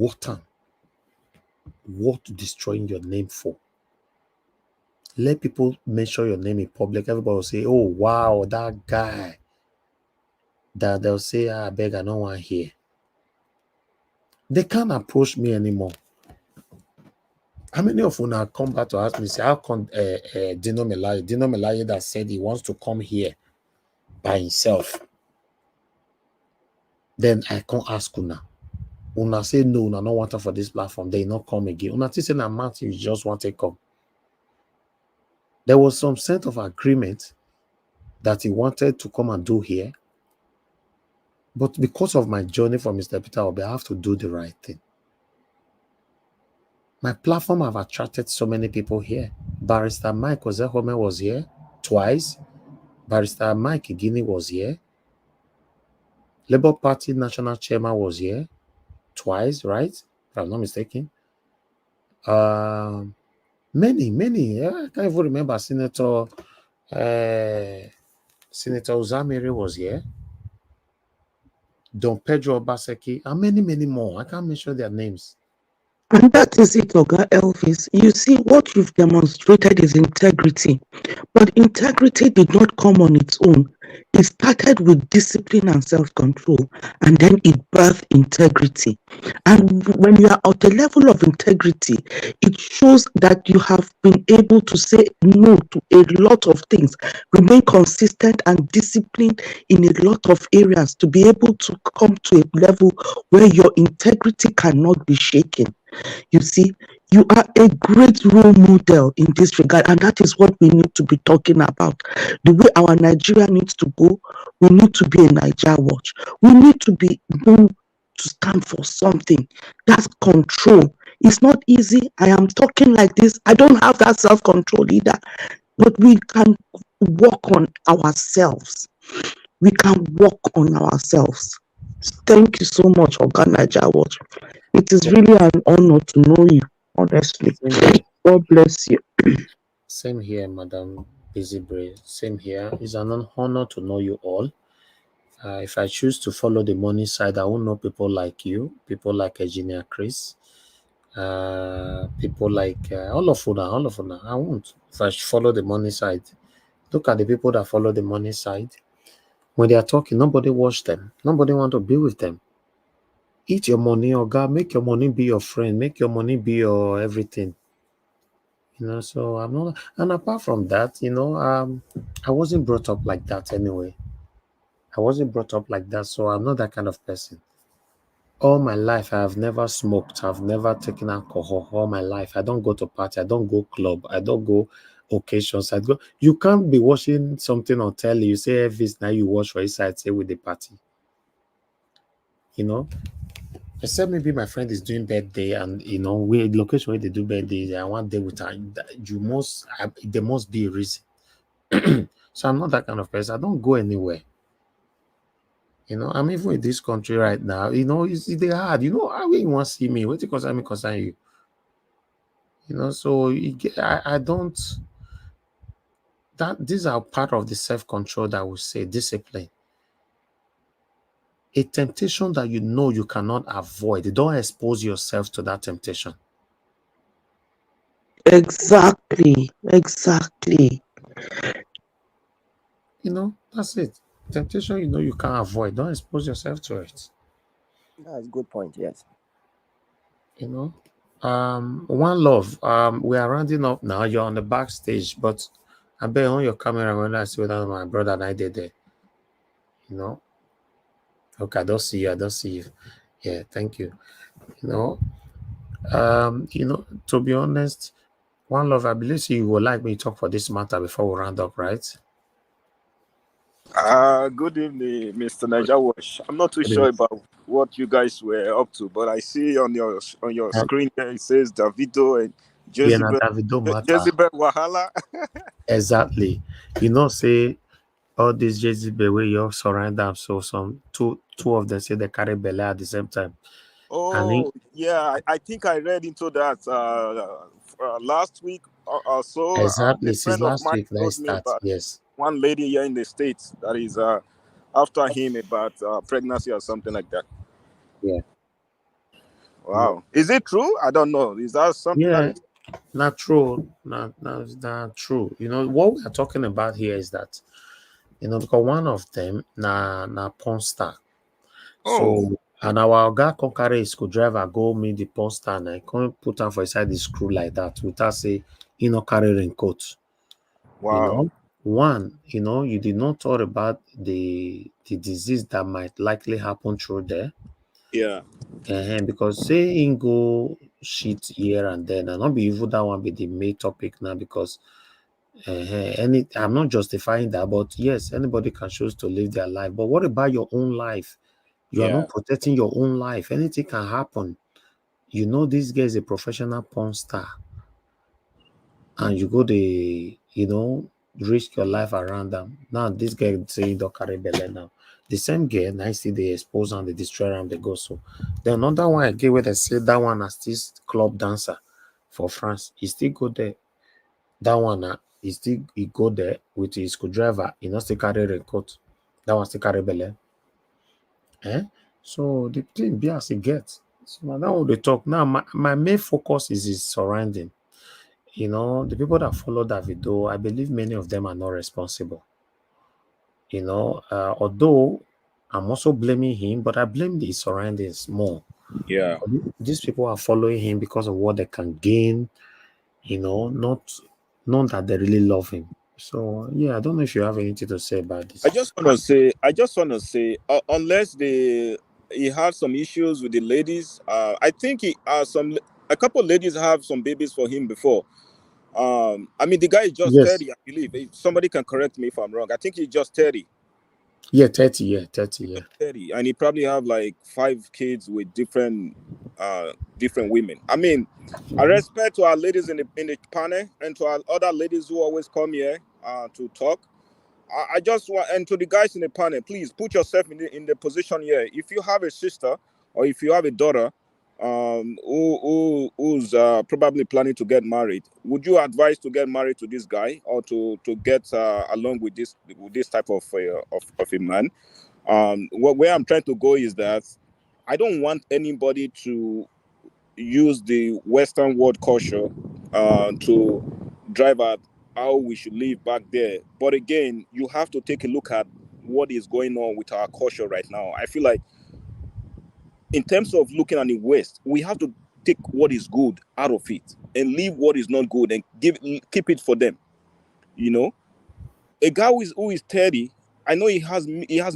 [SPEAKER 1] worth destroying your name for. Let people mention your name in public. Everybody will say, oh, wow, that guy. That they'll say, I beg, I don't want to hear. They can't approach me anymore. How many of you now come back to ask me, say, how come Dino Melaye that said he wants to come here by himself? Then I can't ask Una. Una say no, Una not want her for this platform. They not come again. Una say na Martin, you just want to come. There was some sense of agreement that he wanted to come and do here. But because of my journey for Mr. Peter Obi, I have to do the right thing. My platform have attracted so many people here. Barrister Mike Ozehome was here twice. Barrister Mike Igini was here. Labour Party National Chairman was here twice, right? If I'm not mistaken. Many. I can't even remember. Senator Uzamiri was here. Don Pedro Obaseki, and many more. I can't mention their names.
[SPEAKER 5] And that is it, Oga Elvis. You see, what you've demonstrated is integrity. But integrity did not come on its own. It started with discipline and self-control, and then it birthed integrity. And when you are at a level of integrity, it shows that you have been able to say no to a lot of things, remain consistent and disciplined in a lot of areas to be able to come to a level where your integrity cannot be shaken. You see, you are a great role model in this regard, and that is what we need to be talking about. The way our Nigeria needs to go, we need to be a Niger watch. We need to be known to stand for something. That's control. It's not easy. I am talking like this. I don't have that self-control either, but we can work on ourselves. We can work on ourselves. Thank you so much, Oga Niger Watch. It is really an honor to know you, honestly. God bless you.
[SPEAKER 1] Same here, Madam Busy. Same here. It's an honor to know you all. If I choose to follow the money side, I won't know people like you, people like Engineer Chris, people like all of Una. I won't. If I follow the money side, look at the people that follow the money side. When they are talking, nobody watch them. Nobody want to be with them. Eat your money, or God, make your money be your friend. Make your money be your everything. So I'm not. And apart from that, I wasn't brought up like that anyway. I wasn't brought up like that, so I'm not that kind of person. All my life, I have never smoked. I've never taken alcohol. All my life, I don't go to party. I don't go club. I don't go occasions. I go. You can't be watching something on telly. You say Elvis, now you watch for inside. Say with the party. Except maybe my friend is doing birthday, and we location where they do birthday. I want day with her. There must be a reason. So I'm not that kind of person. I don't go anywhere. I'm even in this country right now. It's hard. How you want to see me? What concern you? So I don't. These are part of the self-control that we say discipline. A temptation that you cannot avoid. Don't expose yourself to that temptation.
[SPEAKER 5] Exactly.
[SPEAKER 1] That's it. Temptation, you can't avoid. Don't expose yourself to it.
[SPEAKER 8] That's a good point. Yes.
[SPEAKER 1] One love. We are rounding up now. You're on the backstage, but I bet on your camera when I see whether my brother and I did there. Okay, I don't see you. Yeah, thank you. To be honest, one love, I believe you would like me to talk for this matter before we round up, right?
[SPEAKER 10] Good evening, Mr. Niger Wash. I'm not too sure about what you guys were up to, but I see on your screen here it says Davido and Jezebels Wahala.
[SPEAKER 1] Exactly. Say all these Jezebel where you surround them, so some two of them say they carry belly at the same time.
[SPEAKER 10] Oh, yeah, I think I read into that last week or so.
[SPEAKER 1] Exactly,
[SPEAKER 10] A friend of mine told me about one lady here in the States that is after him about pregnancy or something like that.
[SPEAKER 1] Yeah.
[SPEAKER 10] Wow. Is it true? I don't know. Is that something that is
[SPEAKER 1] not true? Not true. What we are talking about here is that, because one of them na porn star. So and our guy can carry a screwdriver, go meet the porn star, and I can't put her for inside the screw like that without say carry raincoat.
[SPEAKER 10] Wow.
[SPEAKER 1] One, you did not talk about the disease that might likely happen through there.
[SPEAKER 10] Yeah.
[SPEAKER 1] Because saying go shit here and then, and not be even that one be the main topic now, because I'm not justifying that, but yes, anybody can choose to live their life. But what about your own life? You are not protecting your own life. Anything can happen. You know, this guy is a professional porn star, and you go to, you know, risk your life around them. Now, this guy say don't carry belly now. The same girl, now see they expose and they destroy and they go so. Then another one again where they say that one as this club dancer for France, he still go there. That one, he go there with his screwdriver. He not still carry record. That one still carry belly. Eh? So the thing be as it gets. So now that one they talk. Now my main focus is his surrounding. You know, the people that follow Davido, I believe many of them are not responsible. You know, although I'm also blaming him, but I blame the surroundings more.
[SPEAKER 10] Yeah.
[SPEAKER 1] These people are following him because of what they can gain, you know, not that they really love him. So yeah, I don't know if you have anything to say about this.
[SPEAKER 10] I just want to say, unless he had some issues with the ladies, I think a couple of ladies have some babies for him before. I mean, the guy is just 30, I believe. If somebody can correct me if I'm wrong. I think he's just 30.
[SPEAKER 1] Yeah, 30, yeah, 30, yeah.
[SPEAKER 10] 30, and he probably have like 5 kids with different women. I mean, I respect to our ladies in the panel and to our other ladies who always come here to talk. I just want, and to the guys in the panel, please put yourself in the position here. If you have a sister or if you have a daughter who's probably planning to get married, would you advise to get married to this guy or to get along with this type of a man? Where I'm trying to go is that I don't want anybody to use the Western world culture to drive at how we should live back there. But again, you have to take a look at what is going on with our culture right now. I feel like in terms of looking at the West, we have to take what is good out of it and leave what is not good and keep it for them. You know, a guy who is 30, I know he has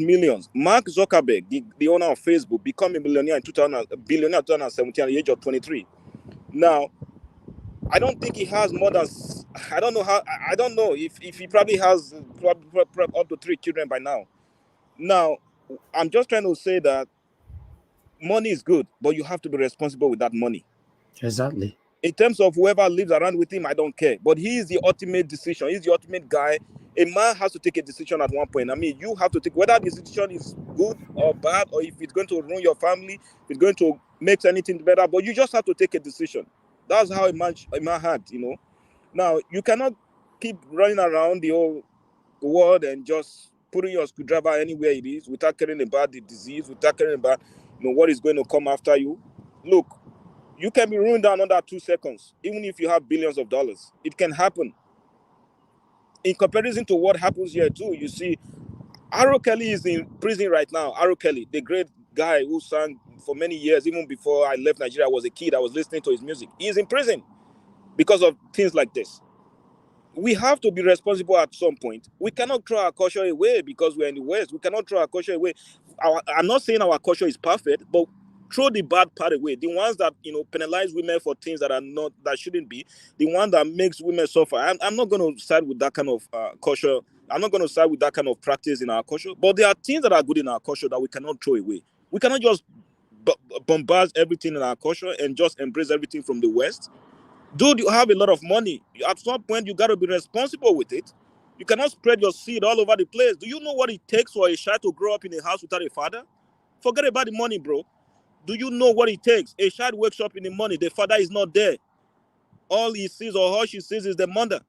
[SPEAKER 10] millions. Mark Zuckerberg, the owner of Facebook, became a billionaire in 2017 at the age of 23. Now, I don't think he has more than, I don't know if he probably has up to 3 children by now. Now, I'm just trying to say that money is good, but you have to be responsible with that money.
[SPEAKER 1] Exactly.
[SPEAKER 10] In terms of whoever lives around with him, I don't care. But he is the ultimate decision. He's the ultimate guy. A man has to take a decision at one point. I mean, you have to take whether the decision is good or bad, or if it's going to ruin your family, if it's going to make anything better. But you just have to take a decision. That's how a man had, you know. Now, you cannot keep running around the whole world and just putting your screwdriver anywhere it is without caring about the disease, without caring about, you know, what is going to come after you. Look, you can be ruined down under 2 seconds, even if you have billions of dollars. It can happen. In comparison to what happens here too, you see, R. Kelly is in prison right now. R. Kelly, the great guy who sang for many years, even before I left Nigeria, I was a kid, I was listening to his music. He is in prison because of things like this. We have to be responsible at some point. We cannot throw our culture away because we're in the West. We cannot throw our culture away. I'm not saying our culture is perfect, but throw the bad part away. The ones that, you know, penalize women for things that shouldn't be. The one that makes women suffer. I'm not going to side with that kind of culture. I'm not going to side with that kind of practice in our culture. But there are things that are good in our culture that we cannot throw away. We cannot just bombard everything in our culture and just embrace everything from the West. Dude, you have a lot of money. At some point, you got to be responsible with it. You cannot spread your seed all over the place. Do you know what it takes for a child to grow up in a house without a father? Forget about the money, bro. Do you know what it takes? A child wakes up in the morning, the father is not there. All he sees or all she sees is the mother.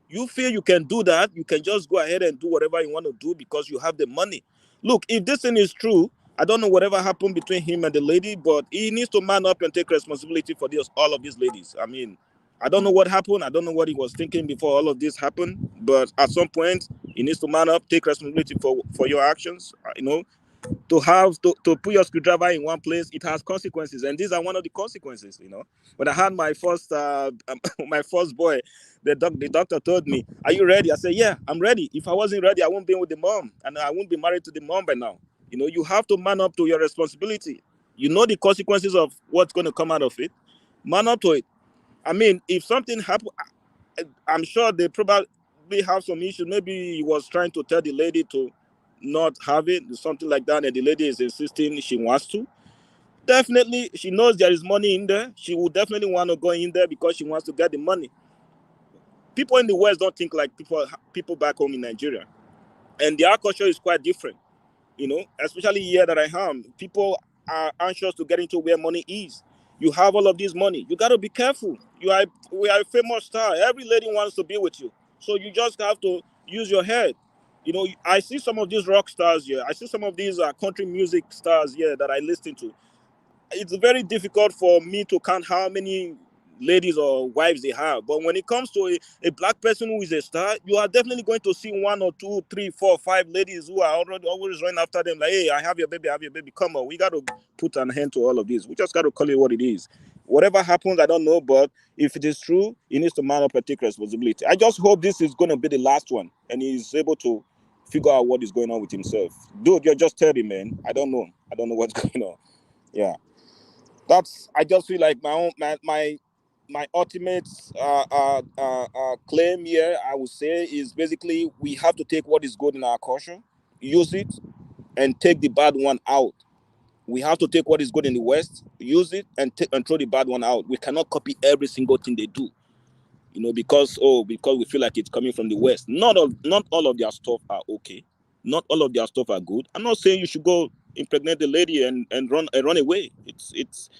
[SPEAKER 10] You feel you can do that, you can just go ahead and do whatever you want to do because you have the money. Look, if this thing is true, I don't know whatever happened between him and the lady, but he needs to man up and take responsibility for all of these ladies. I mean, I don't know what happened. I don't know what he was thinking before all of this happened, but at some point, he needs to man up, take responsibility for your actions. You know, to put your screwdriver in one place, it has consequences, and these are one of the consequences. You know, when I had my first boy, the doctor told me, "Are you ready?" I said, "Yeah, I'm ready. If I wasn't ready, I wouldn't be with the mom, and I wouldn't be married to the mom by now." You know, you have to man up to your responsibility. You know the consequences of what's going to come out of it. Man up to it. I mean, if something happened, I'm sure they probably have some issues. Maybe he was trying to tell the lady to not have it, something like that, and the lady is insisting she wants to, definitely she knows there is money in there. She will definitely want to go in there because she wants to get the money. People in the West don't think like people back home in Nigeria, and their culture is quite different. Especially here that I am, people are anxious to get into where money is. You have all of this money, you got to be careful. We are a famous star. Every lady wants to be with you, so you just have to use your head. I see some of these rock stars here. I see some of these country music stars here that I listen to. It's very difficult for me to count how many ladies or wives they have. But when it comes to a black person who is a star, you are definitely going to see 1 or 2, 3, 4, 5 ladies who are already always running after them. Like, hey, I have your baby, Come on, we got to put an end to all of this. We just got to call it what it is. Whatever happens, I don't know. But if it is true, he needs to man up and take responsibility. I just hope this is going to be the last one and he's able to figure out what is going on with himself. Dude, you're just 30, man. I don't know what's going on. Yeah. I just feel like my ultimate claim here, I would say, is basically we have to take what is good in our culture, use it, and take the bad one out. We have to take what is good in the West, use it, and throw the bad one out. We cannot copy every single thing they do, because we feel like it's coming from the West. Not all of their stuff are okay. Not all of their stuff are good. I'm not saying you should go impregnate the lady and run away. It's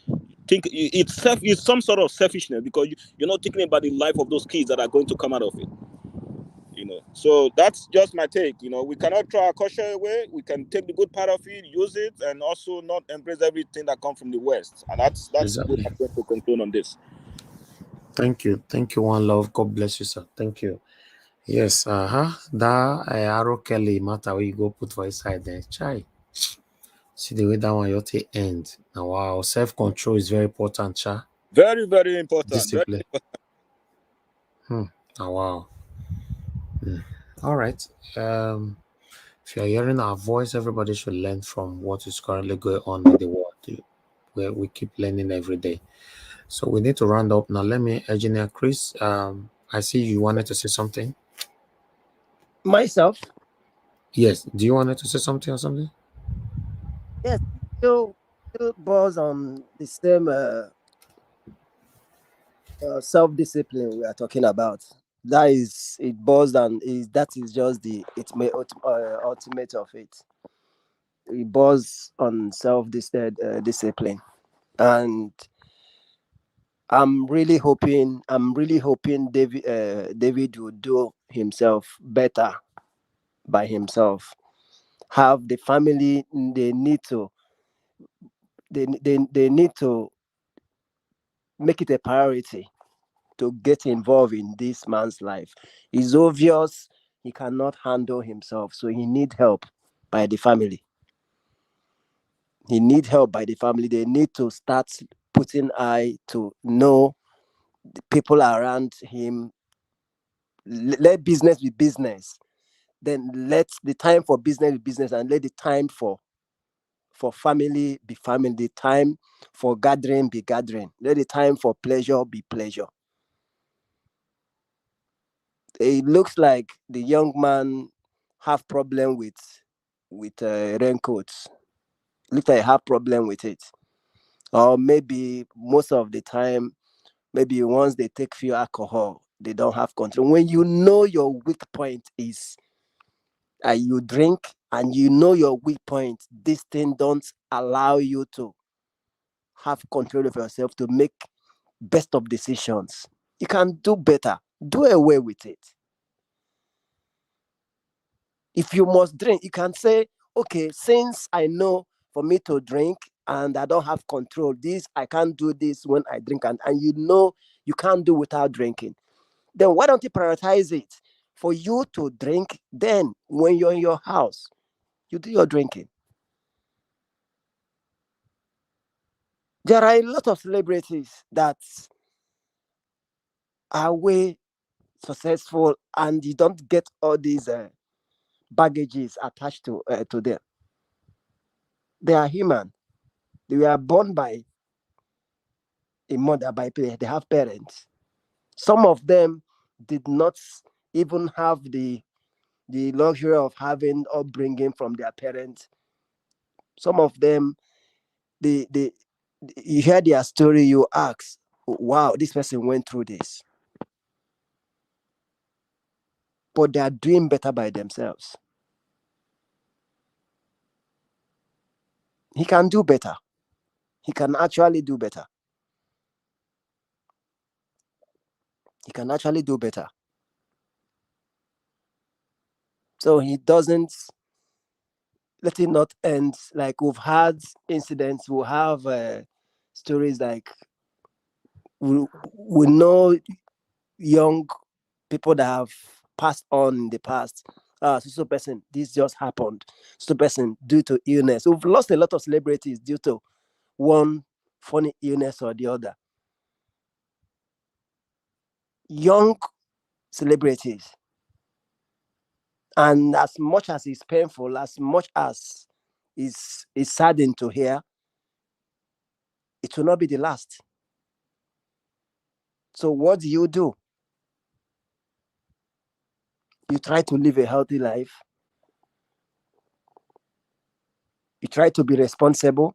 [SPEAKER 10] some sort of selfishness because you're not thinking about the life of those kids that are going to come out of it. So that's just my take. We cannot throw our culture away. We can take the good part of it, use it, and also not embrace everything that comes from the West. And that's
[SPEAKER 1] Exactly.
[SPEAKER 10] what I'm going to conclude on this.
[SPEAKER 1] Thank you, one love. God bless you, sir. Thank you. Yes, that arrow Kelly matter where you go put for his side there. Chai. See the way that one you take end. Now wow, self-control is very important, cha.
[SPEAKER 10] Very, very important.
[SPEAKER 1] Discipline.
[SPEAKER 10] Very important.
[SPEAKER 1] Oh wow. All right. If you're hearing our voice, everybody should learn from what is currently going on in the world. Where we keep learning every day. So we need to round up now. Let me, Engineer Chris. I see you wanted to say something.
[SPEAKER 8] Myself?
[SPEAKER 1] Yes. Do you wanted to say something or something?
[SPEAKER 8] Yes. Still balls on the same self-discipline we are talking about. That is, it boils down. That is just the ultimate of it. It boils on self-discipline, and I'm really hoping David will do himself better by himself. Have the family they need to make it a priority to get involved in this man's life. It's obvious he cannot handle himself, so he needs help by the family. They need to start putting eye to know the people around him. Let business be business. Then let the time for business be business, and let the time for family be family. The time for gathering be gathering. Let the time for pleasure be pleasure. It looks like the young man have problem with raincoats. Looks like I have problem with it, or maybe most of the time, maybe once they take few alcohol, they don't have control. When you know your weak point is, you drink, and you know your weak point, this thing don't allow you to have control of yourself to make best of decisions. You can do better. Do away with it. If you must drink, you can say, okay, since I know for me to drink and I don't have control, I can't do this when I drink, and you know you can't do without drinking. Then why don't you prioritize it for you to drink? Then when you're in your house, you do your drinking. There are a lot of celebrities that are way successful, and you don't get all these baggages attached to them. They are human. They were born by a mother, they have parents. Some of them did not even have the the luxury of having upbringing from their parents. Some of them, they you hear their story, you ask, wow, this person went through this. But they are doing better by themselves. He can do better. He can actually do better. He can actually do better. So he doesn't let it not end. Like we've had incidents, we'll have stories like we know young people that have passed on in the past. So person, this just happened. So person, due to illness. We've lost a lot of celebrities due to one funny illness or the other. Young celebrities. And as much as it's painful, as much as it's saddening to hear, it will not be the last. So what do? You try to live a healthy life. You try to be responsible.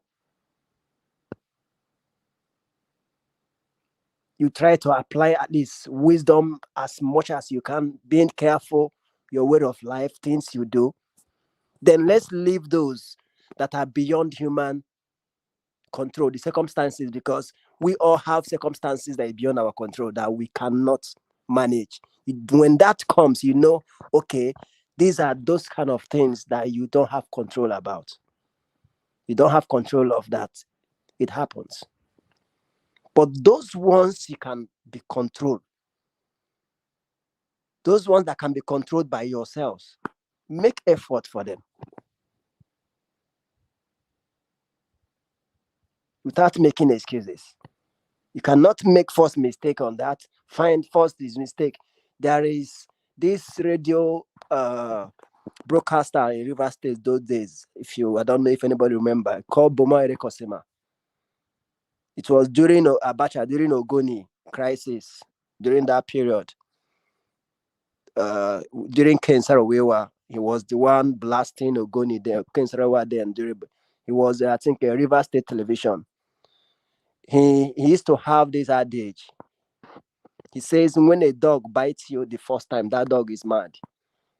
[SPEAKER 8] You try to apply at least wisdom as much as you can, being careful, your way of life, things you do. Then let's leave those that are beyond human control, the circumstances, because we all have circumstances that are beyond our control that we cannot manage. When that comes, okay, these are those kind of things that you don't have control about. You don't have control of that. It happens. But those ones you can be controlled. Those ones that can be controlled by yourselves, make effort for them. Without making excuses. You cannot make first mistake on that. Find first is mistake. There is this radio broadcaster in River State those days. I don't know if anybody remember, called Boma Erekosima. It was during Abacha, during Ogoni crisis, during that period. During Ken Saro-Wiwa, he was the one blasting Ogoni there. Ken Saro-Wiwa then he was, I think, a River State television. He used to have this adage. He says, when a dog bites you the first time, that dog is mad.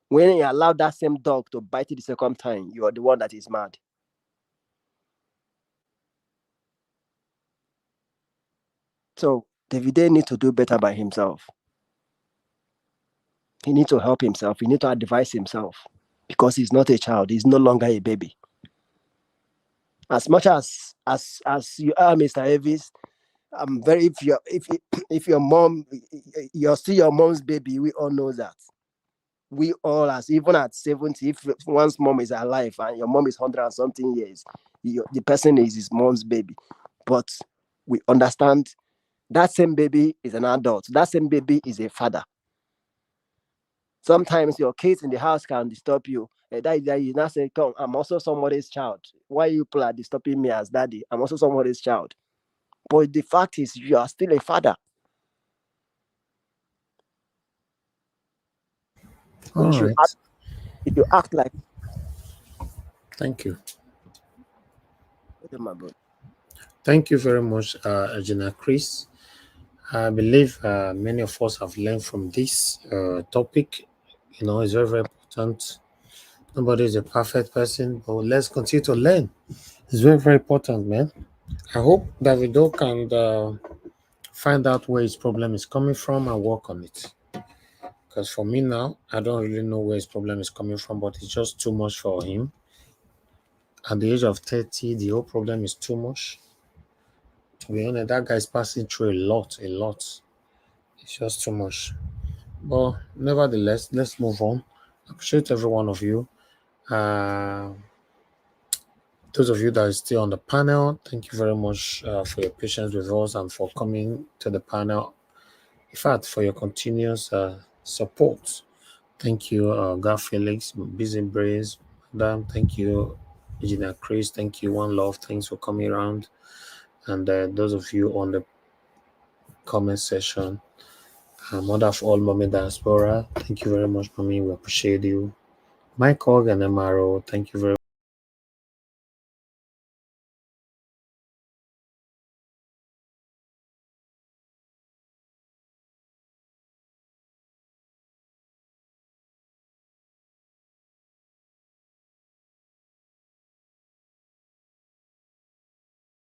[SPEAKER 8] When you allow that same dog to bite you the second time, you are the one that is mad. So Davido needs to do better by himself. He needs to help himself. He needs to advise himself, because he's not a child. He's no longer a baby. As much as you are, Mr. Elvis, I'm very. If your mom, you're still your mom's baby. We all know that. We all, as even at 70, if one's mom is alive and your mom is 100 and something years, the person is his mom's baby. But we understand that same baby is an adult. That same baby is a father. Sometimes your kids in the house can disturb you. That you now say, come, I'm also somebody's child. Why you people are disturbing me as daddy? I'm also somebody's child. But the fact is, you are still a father.
[SPEAKER 1] All right.
[SPEAKER 8] If you act like...
[SPEAKER 1] Thank you.
[SPEAKER 8] My brother.
[SPEAKER 1] Thank you very much, Agena Chris. I believe many of us have learned from this topic. It's very, very important. Nobody is a perfect person, but let's continue to learn. It's very, very important, man. I hope Davido can find out where his problem is coming from and work on it. Because for me now, I don't really know where his problem is coming from, but it's just too much for him. At the age of 30, the whole problem is too much. To be honest, that guy's passing through a lot. It's just too much. But nevertheless, let's move on. I appreciate every one of you. Those of you that are still on the panel, thank you very much for your patience with us and for coming to the panel. In fact, for your continuous support. Thank you, God Felix, Busy Brains, Madam. Thank you, Engineer Chris. Thank you, One Love. Thanks for coming around. And those of you on the comment section, Mother of all, Mommy Diaspora. Thank you very much, Mommy. We appreciate you. Mike Hogg and MRO, thank you very much.